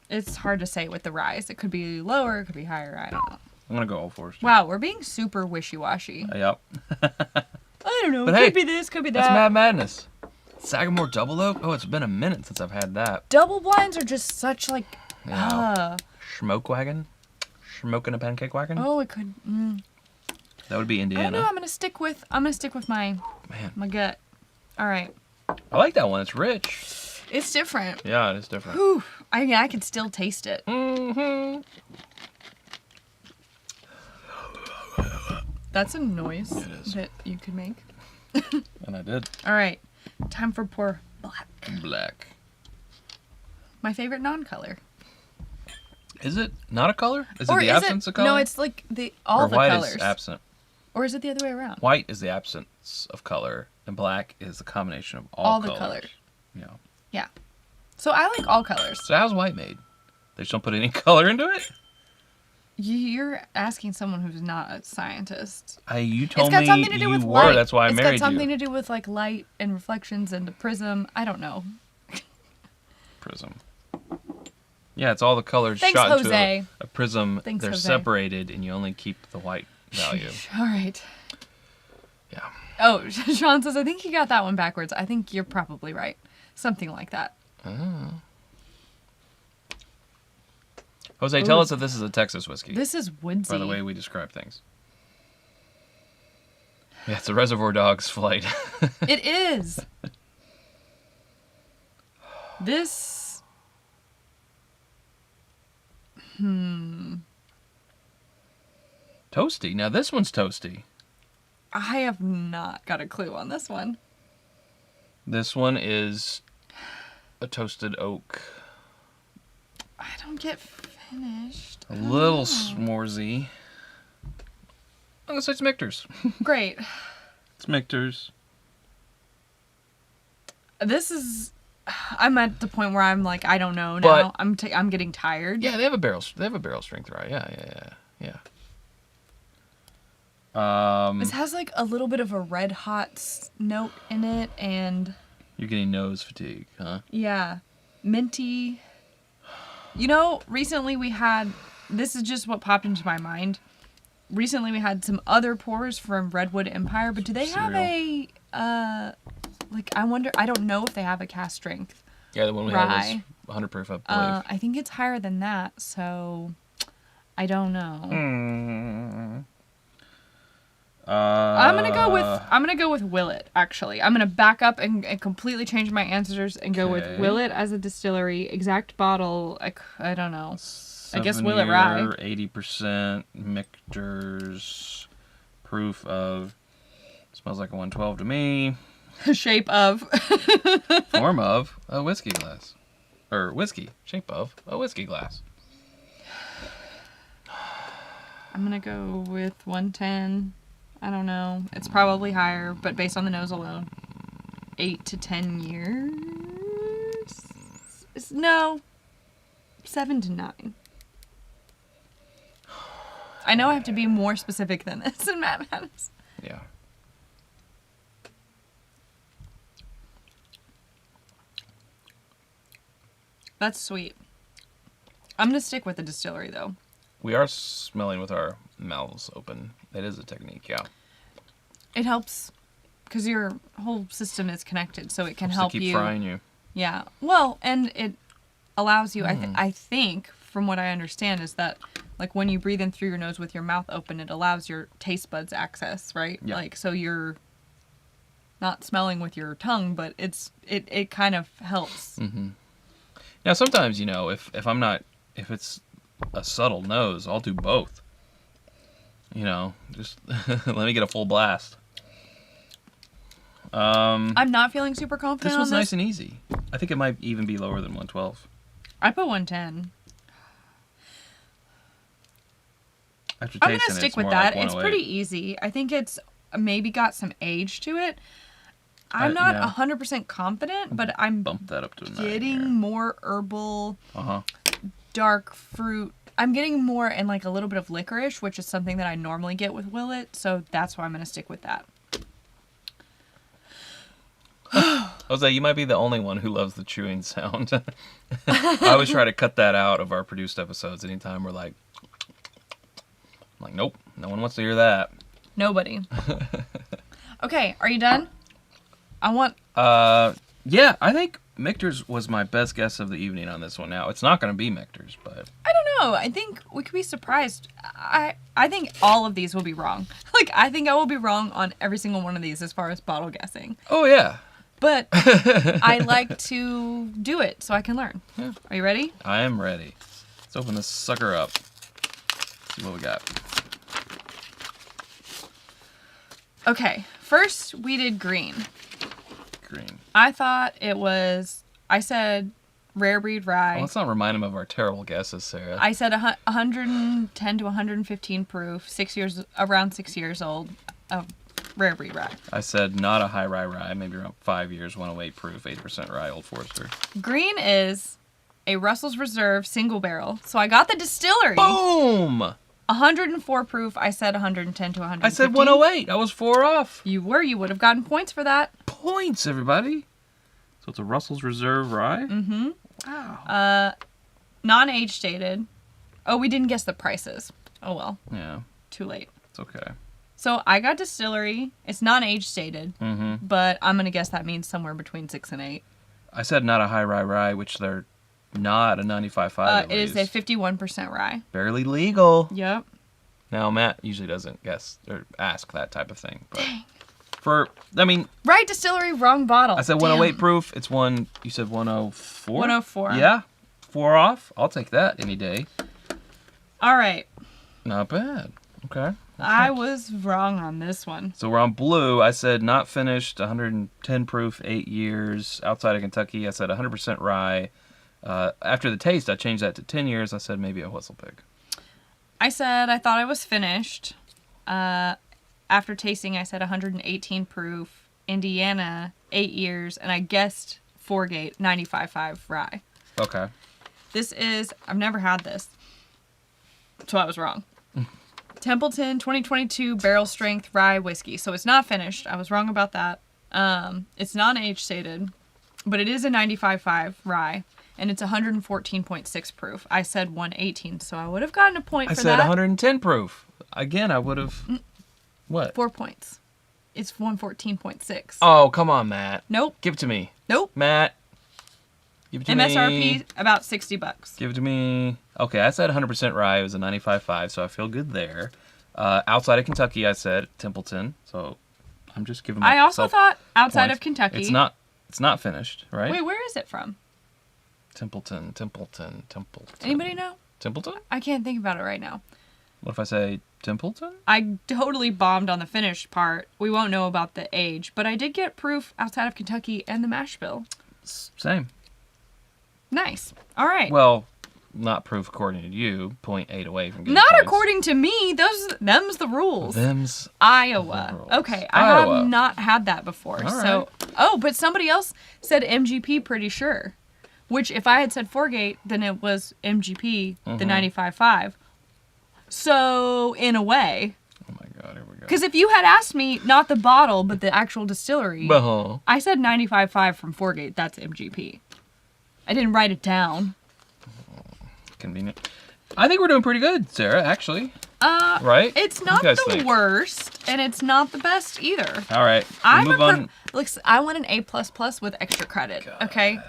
It's hard to say with the rise. It could be lower, it could be higher. I don't know. I'm gonna go Old Forester. Wow, we're being super wishy-washy. Yep. I don't know. But Could hey, be this, could be that. That's Mad Madness. Sagamore Double Oak? Oh, it's been a minute since I've had that. Double blinds are just such like. Yeah. Smoke wagon? Smoking a pancake wagon? Oh, it could. That would be I Indiana. don't know. I'm gonna stick with my gut. All right. I like that one. It's rich. It's different. Yeah, it is different. Whew. I can still taste it. Mm-hmm. That's a noise It is. that you could make. And I did. All right. Time for pour black. Black. My favorite non-color. Is it not a color? Is Or it the absence of color? No, it's like all or the white colors. is absent. Or is it the other way around? White is the absence of color, and black is the combination of all the colors. colors. Yeah. Yeah. So I like all colors. So how's white made? They just don't put any color into it? You're asking someone who's not a scientist. You told It's got me something to do you with were. light. That's why I married you. It's got something to do with like light and reflections and the prism. I don't know. Prism. Yeah, it's all the colors Thanks, shot Jose. into a prism. Thanks, They're Jose. separated, and you only keep the white value. All right. Yeah. Oh, Sean says, I think he got that one backwards. I think you're probably right. Something like that. Oh. Jose, tell us that this is a Texas whiskey. This is woodsy. By the way we describe things. Yeah, it's a Reservoir Dogs flight. It is. This. Toasty. Now this one's toasty. I have not got a clue on this one. This one is a toasted oak. I don't get finished. A little s'moresy. I'm gonna say it's Michter's. Great. It's Michter's. This is. I'm at the point where I'm like, I don't know But- now. I'm getting tired. Yeah, they have a barrel strength, right? Yeah. This has like a little bit of a red hot note in it, and You're getting nose fatigue, huh? yeah, minty. Recently we had. This is just what popped into my mind. Recently we had some other pours from Redwood Empire, but do they have a I wonder. I don't know if they have a cast strength. Yeah, the one we had Rye. was 100 proof, I believe. I think it's higher than that, so I don't know. I'm gonna go with Willet. Actually, I'm gonna back up and completely change my answers and go with Okay. Willet as a distillery. Exact bottle. I don't know. I guess Willet Rye. 80% Michter's proof of. Smells like a 112 to me. Shape of. Form of a whiskey glass. Or whiskey. Shape of a whiskey glass. I'm gonna go with 110. I don't know. It's probably higher, but based on the nose alone, 8 to 10 years. No, 7 to 9. I know I have to be more specific than this in Mad Madness. Yeah. That's sweet. I'm gonna stick with the distillery though. We are smelling with our mouths open. That is a technique, yeah. It helps because your whole system is connected, so it can Helps help to keep you. frying you. Yeah. Well, and allows you, I think, from what I understand, is that like when you breathe in through your nose with your mouth open, it allows your taste buds access, right? Yeah. Like, so you're not smelling with your tongue, but it kind of helps. Mm-hmm. Now, sometimes, you know, if it's a subtle nose, I'll do both. You know, just let me get a full blast. I'm not feeling super confident This was on nice and easy. I think it might even be lower than 112. I put 110. After I'm going tasting to it, stick it's with more that. like It's 108. pretty easy. I think it's maybe got some age to it. I'm not yeah. 100% confident, but I'm Bump that up to a 9 getting here. more herbal, Uh-huh. dark fruit. I'm getting more and like a little bit of licorice, which is something that I normally get with Willet, so that's why I'm going to stick with that. Jose, you might be the only one who loves the chewing sound. I always try to cut that out of our produced episodes anytime we're like, I'm like, nope, no one wants to hear that. Nobody. Okay, are you done? I want... Yeah, I think Michter's was my best guess of the evening on this one. Now, it's not going to be Michter's, but... I don't know. I think we could be surprised. I think all of these will be wrong. Like, I think I will be wrong on every single one of these as far as bottle guessing. Oh, yeah. But I like to do it so I can learn. Yeah. Are you ready? I am ready. Let's open this sucker up. See what we got. Okay, first we did green. Green. I thought it was... I said rare breed rye. Well, let's not remind him of our terrible guesses, Sarah. I said 110 to 115 proof, around 6 years old, of rare breed rye. I said not a high rye, maybe around 5 years, 108 proof, 80% rye, Old Forester. Green is a Russell's Reserve single barrel. So I got the distillery. Boom! 104 proof. I said 110 to 115. I said 108. I was 4 off. You would have gotten points for that. Points, everybody. So it's a Russell's Reserve rye? Mm-hmm. Wow. Non-age stated. Oh, we didn't guess the prices. Oh well. Yeah, Too late. it's okay. So I got distillery. It's non-age stated, Mm-hmm. but I'm gonna guess that means somewhere between 6 and 8. I said not a high rye, which they're not a 95.5. It is a 51% rye. barely legal. Yep. Now, Matt usually doesn't guess or ask that type of thing. But Dang. Right distillery, wrong bottle. I said 108 proof. It's one, you said 104? 104. Yeah, 4 off. I'll take that any day. All right. Not bad. Okay. I was wrong on this one. So we're on blue. I said not finished, 110 proof, 8 years, outside of Kentucky. I said 100% rye. After the taste, I changed that to 10 years. I said maybe a whistle pig. I said I thought I was finished. After tasting, I said 118 proof, Indiana, 8 years, and I guessed Forgate, 95.5 rye. Okay. This is, I've never had this, so I was wrong. Templeton 2022 barrel strength rye whiskey. So it's not finished. I was wrong about that. It's non-age stated, but it is a 95.5 rye, and it's 114.6 proof. I said 118, so I would have gotten a point I for said that. 110 proof. Again, I would have... What? 4 points. It's 114.6. Oh, come on, Matt. Nope. Give it to me. Nope. Matt. Give it to me. MSRP about $60. Give it to me. Okay, I said 100% rye. It was a 95.5, so I feel good there. Outside of Kentucky, I said Templeton, so I'm just giving myself I also thought outside points. of Kentucky. It's not finished, right? Wait, where is it from? Templeton. Anybody know? Templeton? I can't think about it right now. What if I say Templeton? I totally bombed on the finished part. We won't know about the age, but I did get proof outside of Kentucky and the mash bill. Same. Nice. All right. Well, not proof according to you. 0.8 away from getting Not points. according to me. Them's the rules. Them's Iowa. the rules. Okay, I Iowa. have not had that before. All So, right. oh, but somebody else said MGP pretty sure. Which if I had said Forgate, then it was MGP, the 95.5. So, in a way, Oh my god, here we go. because if you had asked me not the bottle but the actual distillery, I said 95.5 from Forgate. That's MGP. I didn't write it down. Convenient. I think we're doing pretty good, Sarah, actually. Right? It's What not do you guys the think? worst, and it's not the best either. All right. I'm move on. Look, I want an A++ with extra credit. Okay.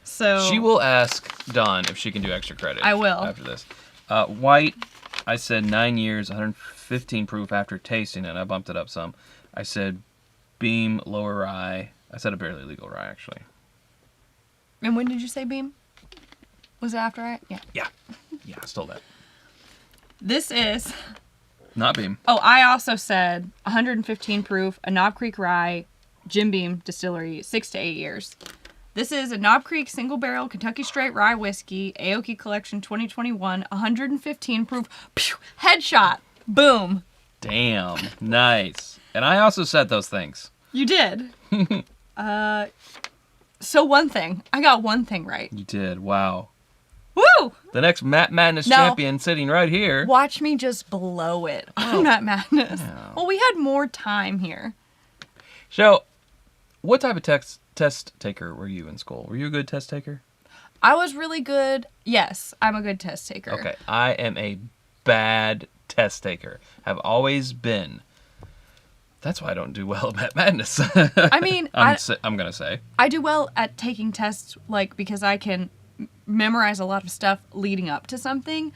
So She will ask Dawn if she can do extra credit. I will. After this. White, I said 9 years, 115 proof after tasting it. I bumped it up some. I said Beam, lower rye. I said a barely legal rye, actually. And when did you say Beam? Was it after I? Yeah. Yeah. Yeah, I stole that. This is... Not Beam. Oh, I also said 115 proof, a Knob Creek rye, Jim Beam Distillery, 6 to 8 years. This is a Knob Creek single barrel Kentucky straight rye whiskey, Aoki Collection 2021, 115 proof. Pew, headshot. Boom. Damn. Nice. And I also said those things. You did. So one thing. I got one thing right. You did. Wow. Woo! The next Madness champion sitting right here. Watch me just blow it on Matt Madness. Yeah. Well, we had more time here. So, what type of test taker were you in school? Were you a good test taker? I was really good. Yes, I'm a good test taker. Okay, I am a bad test taker. Have always been. That's why I don't do well at Madness. I mean, I'm gonna say I do well at taking tests, like, because I can memorize a lot of stuff leading up to something,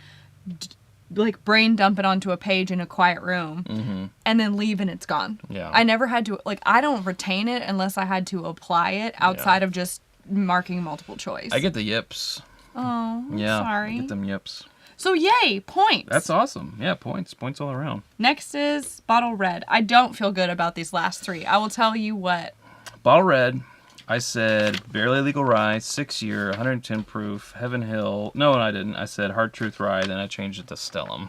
like brain dump it onto a page in a quiet room, and then leave and it's gone. Yeah. I never had to, like, I don't retain it unless I had to apply it outside of just marking multiple choice. I get the yips. Oh, I'm Yeah, sorry. I get them yips. So yay, points. That's awesome. Yeah, points all around. Next is Bottle Red. I don't feel good about these last three. I will tell you what. Bottle Red. I said barely legal rye, 6 year, 110 proof, Heaven Hill. No, I didn't. I said Hard Truth Rye, then I changed it to Stellum.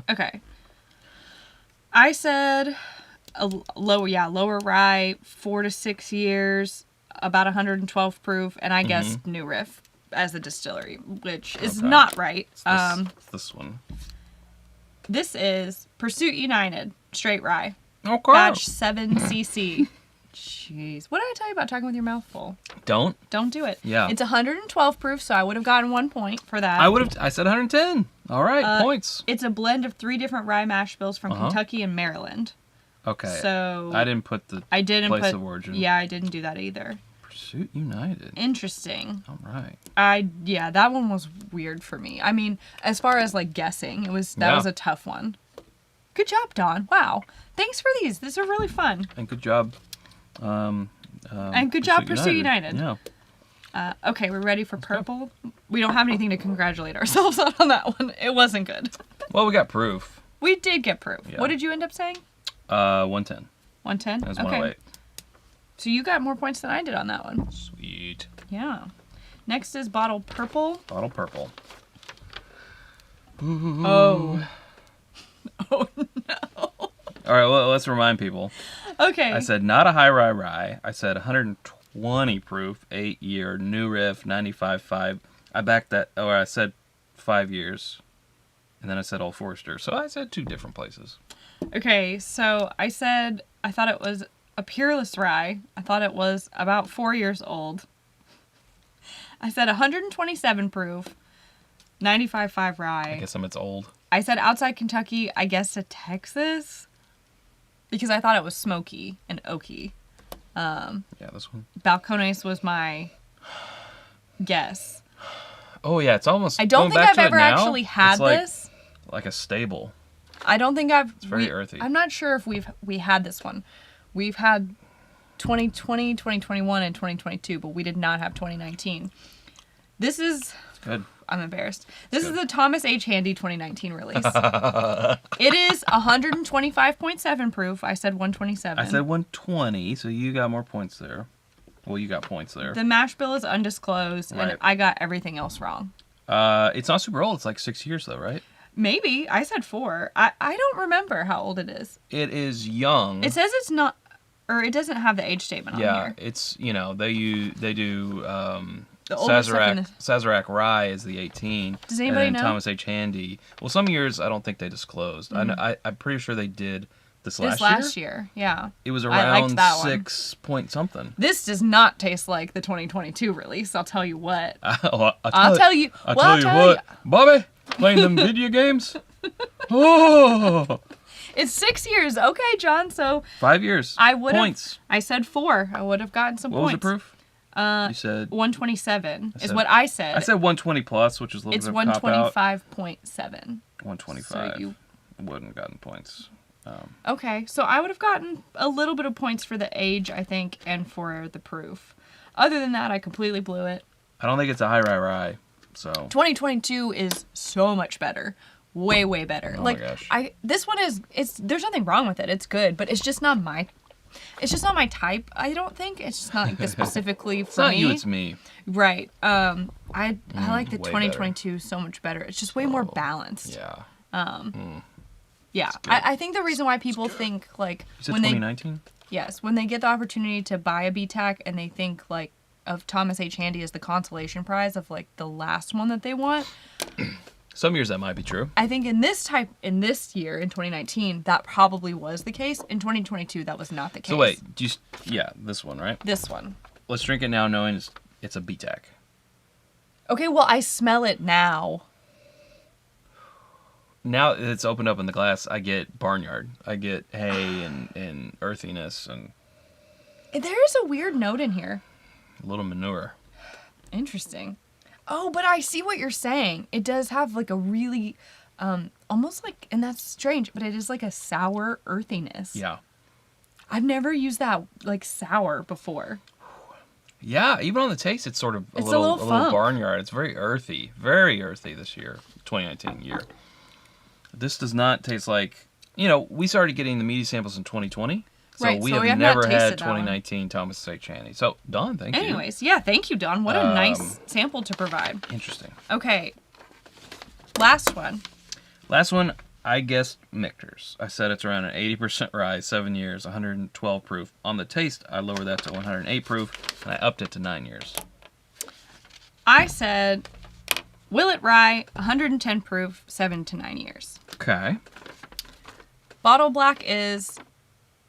Okay. I said lower rye, 4 to 6 years, about 112 proof, and I guessed New Riff as a distillery, which is not right. It's this one. This is Pursuit United straight rye, Okay. batch 7cc. Jeez, what did I tell you about talking with your mouth full? Don't do it. Yeah. It's 112 proof, so I would have gotten 1 point for that. I said 110. All right, points. It's a blend of 3 different rye mash bills from Kentucky and Maryland. Okay. So I didn't put the place of origin. Yeah, I didn't do that either. Pursuit United. Interesting. All right. That one was weird for me. I mean, as far as like guessing, that was a tough one. Good job, Dawn. Wow. Thanks for these. These are really fun. And good job. And good job, Pursuit United. Yeah. Okay, we're ready for purple. We don't have anything to congratulate ourselves on that one. It wasn't good. Well, we got proof. We did get proof. Yeah. What did you end up saying? 110. 110? That was Okay. 108. So you got more points than I did on that one. Sweet. Yeah. Next is bottle purple. Bottle purple. Oh. Oh no. All right, well, let's remind people. Okay. I said not a high rye. I said 120 proof, 8 year, New Riff, 95.5. I backed that, or I said 5 years. And then I said Old Forester. So I said 2 different places. Okay, so I said I thought it was a Peerless rye. I thought it was about 4 years old. I said 127 proof, 95.5 rye. I guess it's old. I said outside Kentucky, I guess to Texas, because I thought it was smoky and oaky. Yeah, this one. Balcones was my guess. Oh, yeah, it's almost. I don't think I've ever actually had this. Like a stable. I don't think I've. It's very earthy. I'm not sure if we had this one. We've had 2020, 2021, and 2022, but we did not have 2019. This is. It's good. I'm embarrassed. This is the Thomas H. Handy 2019 release. It is 125.7 proof. I said 127. I said 120, so you got more points there. Well, you got points there. The mash bill is undisclosed, Right. and I got everything else wrong. It's not super old. It's like 6 years, though, right? Maybe. I said 4. I don't remember how old it is. It is young. It says it's not, or it doesn't have the age statement on here. It's, they do The older stuff in Sazerac Rye is the 18. Does anybody and then know? Thomas H. Handy. Well, some years I don't think they disclosed. I'm pretty sure they did this last year. Yeah. It was I liked around that one. 6 point something. This does not taste like the 2022 release. I'll tell you what. I'll tell you. I'll Well, tell you what, Bobby, playing them video games. Oh, It's 6 years. Okay, John. So 5 years. I would points. I said 4. I would have gotten some What was points. the proof? You said 127 is what I said. I said 120 plus, which is a little It's bit of a cop out. 125.7. 125. So you wouldn't have gotten points. Okay, so I would have gotten a little bit of points for the age, I think, and for the proof. Other than that, I completely blew it. I don't think it's a high rye, so 2022 is so much better. Way, way better. Oh like my gosh. this one is there's nothing wrong with it. It's good, but it's just not my type, I don't think. It's just not like specifically for it's not me. you, it's me. Right. I like the way 2022 so much better. It's just way more balanced. Yeah. Yeah. I think the reason why people think like You said when 2019? when they get the opportunity to buy a BTAC and they think like of Thomas H. Handy as the consolation prize of like the last one that they want. Some years that might be true. I think in this year, in 2019, that probably was the case. In 2022, that was not the case. So wait, this one, right? This one. Let's drink it now knowing it's a BTAC. Okay, well, I smell it now. Now that it's opened up in the glass, I get barnyard. I get hay and earthiness and There is a weird note in here. a little manure. Interesting. Oh, but I see what you're saying. It does have like a really, almost like, and that's strange, but it is like a sour earthiness. Yeah. I've never used that like sour before. Yeah, even on the taste, it's sort of a It's a little little funk. barnyard. It's very earthy this year, 2019 year. This does not taste like, we started getting the meaty samples in 2020. So Right, we so have we have never not had tasted that one. 2019 Thomas H. Handy. So, Don, thank you. Anyways, yeah, thank you, Don. What a nice sample to provide. Interesting. Okay, last one. Last one, I guessed Michter's. I said it's around an 80% rye, 7 years, 112 proof. On the taste, I lowered that to 108 proof, and I upped it to 9 years. I said Willet Rye, 110 proof, 7 to 9 years. Okay. Bottle black is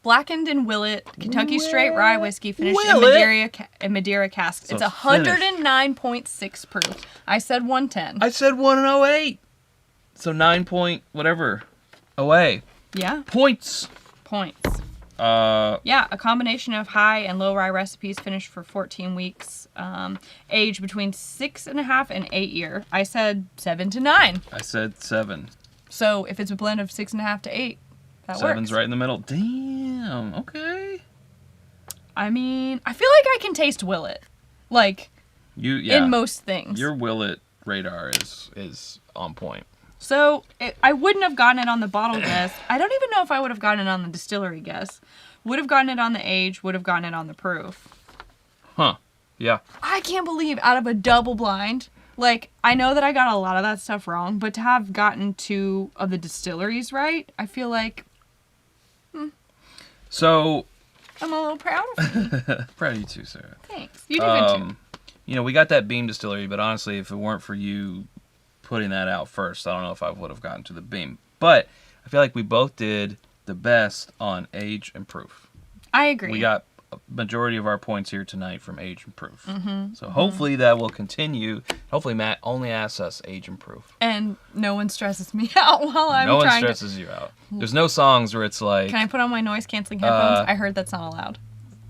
blackened in Willet, Kentucky straight rye whiskey, finished in Madeira casks. So it's it's finished. 109.6 proof. I said 110. I said 108. So 9 point whatever away. Yeah, Points. points. Yeah, a combination of high and low rye recipes finished for 14 weeks. Age between 6.5 and 8 year. I said 7 to 9. I said 7. So if it's a blend of 6.5 to 8, that 7's works. right in the middle. Damn. Okay. I mean, I feel like I can taste Willet. Like, in most things. Your Willet radar is on point. So, I wouldn't have gotten it on the bottle guess. I don't even know if I would have gotten it on the distillery guess. Would have gotten it on the age, would have gotten it on the proof. Huh. Yeah. I can't believe out of a double blind, like, I know that I got a lot of that stuff wrong, but to have gotten 2 of the distilleries right, I feel like So, I'm a little proud of you. proud of you too, Sarah. Thanks. You did good too. We got that Beam distillery, but honestly, if it weren't for you putting that out first, I don't know if I would have gotten to the Beam. But I feel like we both did the best on age and proof. I agree. We got a majority of our points here tonight from age and proof. So hopefully that will continue. Hopefully Matt only asks us age and proof. And no one stresses me out while I'm No one trying stresses you out. There's no songs where it's like, Can I put on my noise canceling headphones? I heard that's not allowed.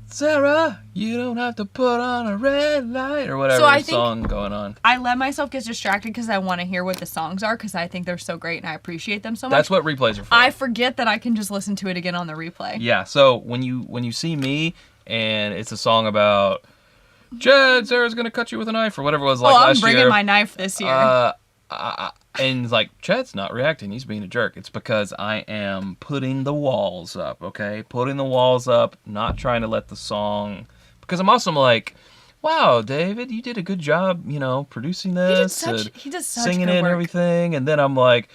Sarah, you don't have to put on a red light, or whatever So I think- song going on. I let myself get distracted because I want to hear what the songs are because I think they're so great and I appreciate them so much. That's what replays are for. I forget that I can just listen to it again on the replay. Yeah, so when you see me and it's a song about Jed, Sarah's gonna cut you with a knife or whatever it was like I'm last bringing year. my knife this year. And it's like, Chad's not reacting. He's being a jerk. It's because I am putting the walls up, okay? Putting the walls up, not trying to let the song... Because I'm also like, wow, David, you did a good job, producing this. He does such singing good it and work. everything. And then I'm like,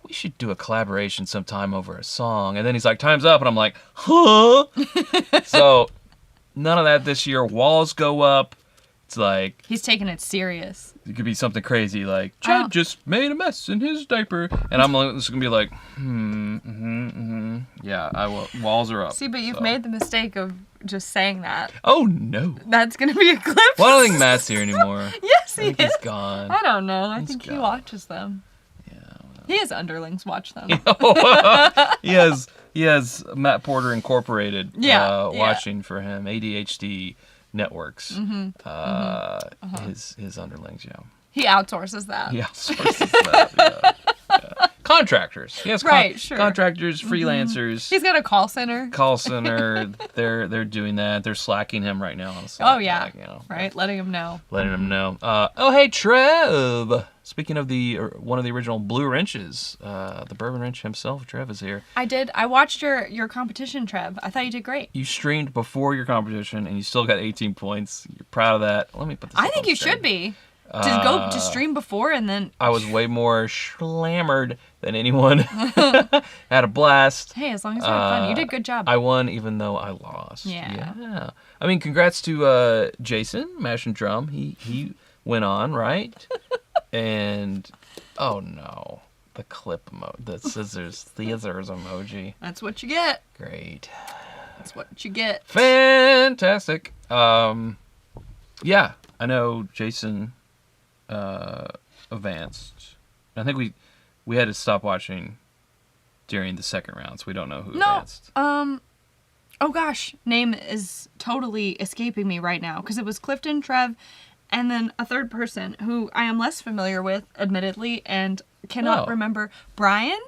we should do a collaboration sometime over a song. And then he's like, time's up. And I'm like, huh? So, none of that this year. Walls go up. It's like... He's taking it serious. It could be something crazy like, Chad just made a mess in his diaper. And I'm like, this is going to be like, Yeah, I will. Walls are up. See, but you've made the mistake of just saying that. Oh, no. That's going to be a clip. Well, I don't think Matt's here anymore. Yes, I he think is. he's gone. I don't know. I He's think he gone. watches them. Yeah. He has underlings watch them. He has Matt Porter Incorporated Yeah. watching for him. ADHD networks. His underlings, yeah. He outsources that. He outsources that. Yeah. Contractors. Yes, right. Sure. Contractors, freelancers. He's got a call center. They're doing that. They're slacking him right now on the Slack. Oh yeah. Right. Letting him know. Oh hey Trev. Speaking of one of the original Blue Wrenches, the Bourbon Wrench himself, Trev is here. I did. I watched your competition, Trev. I thought you did great. You streamed before your competition and you still got 18 points. You're proud of that. Let me put this. I think you should be. To stream before and then. I was way more schlammered than anyone. Had a blast. Hey, as long as you had fun, you did a good job. I won even though I lost. Yeah. I mean, congrats to Jason, Mash and Drum. He went on, right? And oh no, the clip emoji, the scissors emoji. That's what you get. Great. That's what you get. Fantastic. Yeah, I know Jason advanced. I think we had to stop watching during the second round, so we don't know who advanced. Oh gosh, name is totally escaping me right now because it was Clifton, Trev, and then a third person who I am less familiar with, admittedly, and cannot remember. Brian.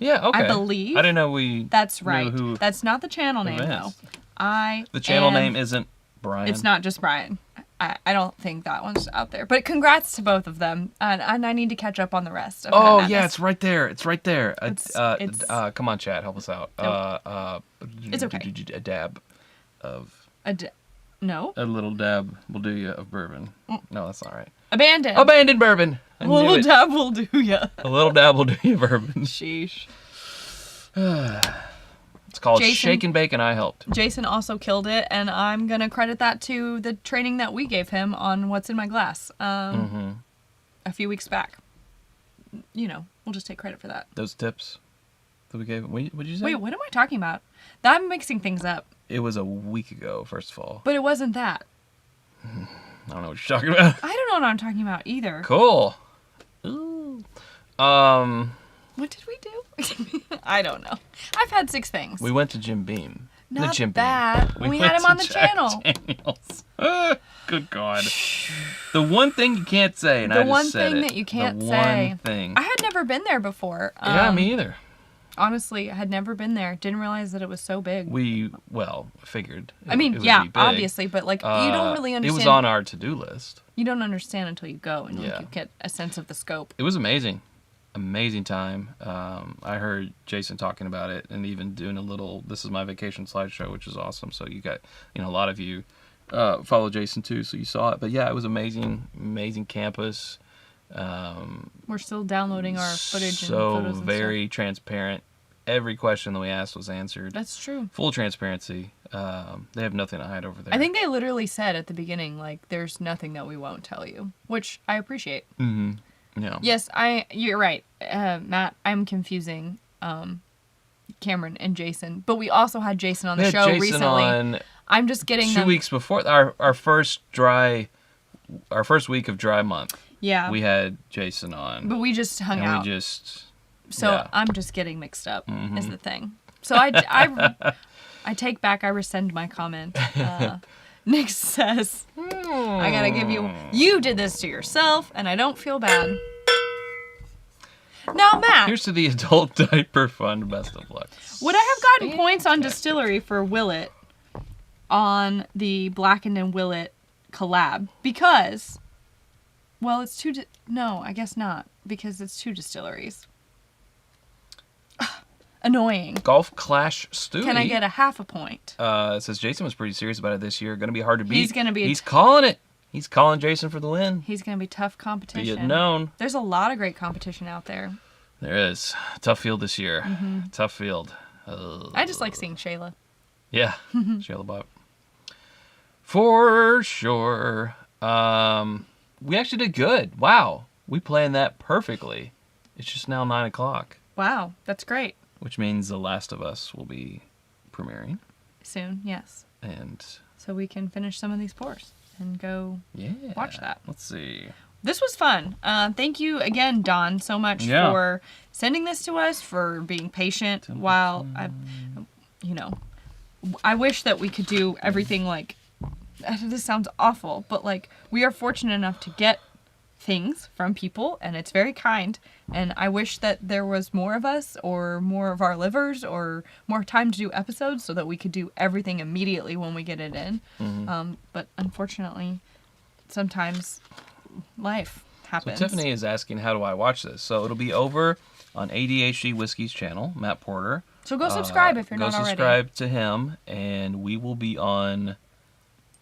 Yeah, okay. I believe. I didn't know we. That's right. Knew who That's not the channel name advanced. though. The channel name isn't Brian. It's not just Brian. I don't think that one's out there. But congrats to both of them. And I need to catch up on the rest. Of yeah, it's right there. It's right there. Come on, chat, help us out. It's okay. A dab of. No. A little dab will do you of bourbon. No, that's not right. Abandoned bourbon. A little dab will do ya. A little dab will do you bourbon. Sheesh. It's called Shake and Bake, and I helped. Jason also killed it, and I'm going to credit that to the training that we gave him on what's in my glass a few weeks back. You know, we'll just take credit for that. Those tips that we gave him. What did you say? Wait, what am I talking about? I'm mixing things up. It was a week ago, first of all. But it wasn't that. I don't know what you're talking about. I don't know what I'm talking about either. Cool. Ooh. What did we do? I don't know. I've had 6 things. We went to Jim Beam. Not that. We had him on the channel. Daniels. Good God. The one thing you can't say, and I just said it. The one thing that you can't say. One thing. I had never been there before. Yeah, me either. Honestly, I had never been there. Didn't realize that it was so big. Figured. I mean, yeah, obviously, but like you don't really understand. It was on our to-do list. You don't understand until you go and like, you get a sense of the scope. It was amazing. Amazing time. I heard Jason talking about it and even doing a little "This is my vacation" slideshow, which is awesome. So you got, a lot of you follow Jason too, so you saw it. But yeah, it was amazing. Amazing campus. We're still downloading our footage and photos and very transparent. Every question that we asked was answered. That's true. Full transparency. They have nothing to hide over there. I think they literally said at the beginning, like, there's nothing that we won't tell you, which I appreciate. Mm-hmm. Yeah. Yes, you're right, Matt. I'm confusing Cameron and Jason, but we also had Jason on the show recently. I'm just getting 2 weeks before our first week of dry month. Yeah. We had Jason on. But we just hung out. So I'm just getting mixed up is the thing. So I take back, I rescind my comment. Nick says, I gotta give you did this to yourself, and I don't feel bad. Now, Matt. Here's to the adult diaper fund. Best of luck. Would I have gotten points on Distillery for Willet on the Blackened and Willet collab? Because, well, it's two... no, I guess not. Because it's 2 distilleries. Annoying. Golf Clash Stewie. Can I get a half a point? It says Jason was pretty serious about it this year. Going to be hard to beat. He's calling it. He's calling Jason for the win. He's going to be tough competition. Be it known. There's a lot of great competition out there. There is. Tough field this year. Mm-hmm. Tough field. I just like seeing Shayla. Yeah. Shayla Bob. For sure. We actually did good. Wow. We planned that perfectly. It's just now 9 o'clock. Wow. That's great. Which means The Last of Us will be premiering. Soon, yes. And so we can finish some of these pours and go watch that. Let's see. This was fun. Thank you again, Don, so much for sending this to us, for being patient while I wish that we could do everything like this sounds awful, but like we are fortunate enough to get things from people, and it's very kind, and I wish that there was more of us or more of our livers or more time to do episodes so that we could do everything immediately when we get it in. But unfortunately sometimes life happens. So Tiffany is asking, how do I watch this? So it'll be over on ADHD Whiskey's channel, Matt Porter. So go subscribe if you're not already. Go subscribe to him, and we will be on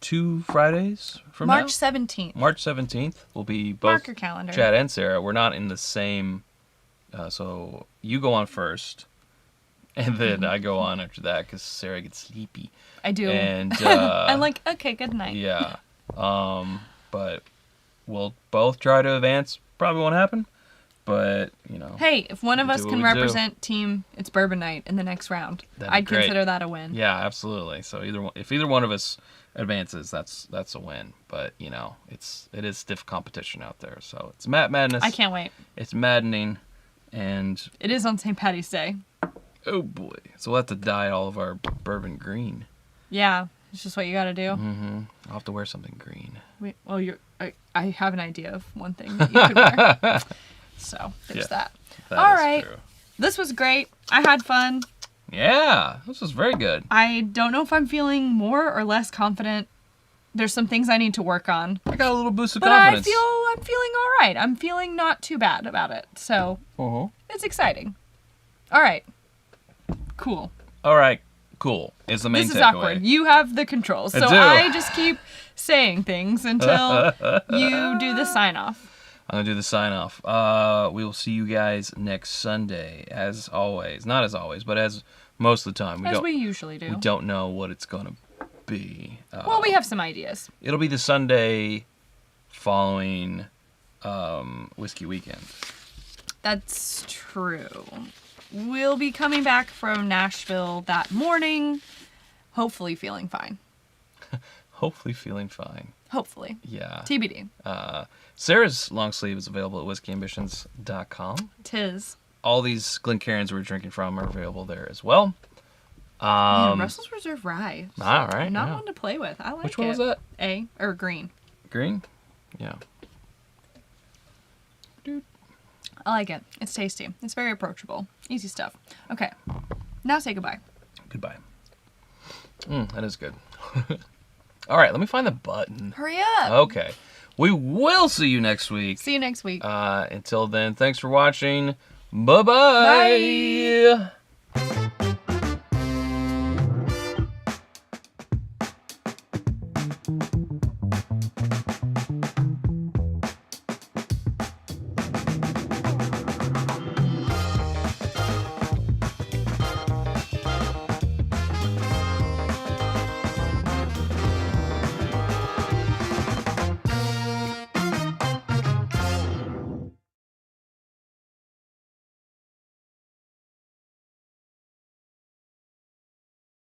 2 Fridays from March now. 17th. March 17th will be both Mark your calendar. Chad and Sarah. We're not in the same, so you go on first, and then I go on after that because Sarah gets sleepy. I do. And I'm like, okay, good night. Yeah. But we'll both try to advance. Probably won't happen, but Hey, if one of us can we represent team, it's Bourbon Night in the next round. I'd great. consider that a win. Yeah, absolutely. So if either one of us advances, that's a win. But it is stiff competition out there. So it's madness. I can't wait. It's maddening, and it is on St. Patty's Day. Oh boy! So we'll have to dye all of our bourbon green. Yeah, it's just what you got to do. I'll have to wear something green. I have an idea of one thing that you could wear. So there's that. All right. True. This was great. I had fun. Yeah, this was very good. I don't know if I'm feeling more or less confident. There's some things I need to work on. I got a little boost of confidence. But I'm feeling all right. I'm feeling not too bad about it. So it's exciting. All right. Cool. All right. Cool is the main takeaway. This is awkward. You have the controls. So I just keep saying things until you do the sign off. I'm going to do the sign off. We will see you guys next Sunday, as always. Not as always, but as most of the time. We usually do. We don't know what it's going to be. Well, we have some ideas. It'll be the Sunday following Whiskey Weekend. That's true. We'll be coming back from Nashville that morning, hopefully feeling fine. Hopefully feeling fine. Hopefully. Yeah. TBD. Sarah's long sleeve is available at whiskeyambitions.com. Tis. All these Glencairns we're drinking from are available there as well. Russell's Reserve Rye. All right. Not one to play with. I like it. Which one was that? A or green. Green? Yeah. Dude. I like it. It's tasty. It's very approachable. Easy stuff. Okay. Now say goodbye. Goodbye. That is good. All right, let me find the button. Hurry up. Okay. We will see you next week. See you next week. Until then, thanks for watching. Bye-bye. Bye.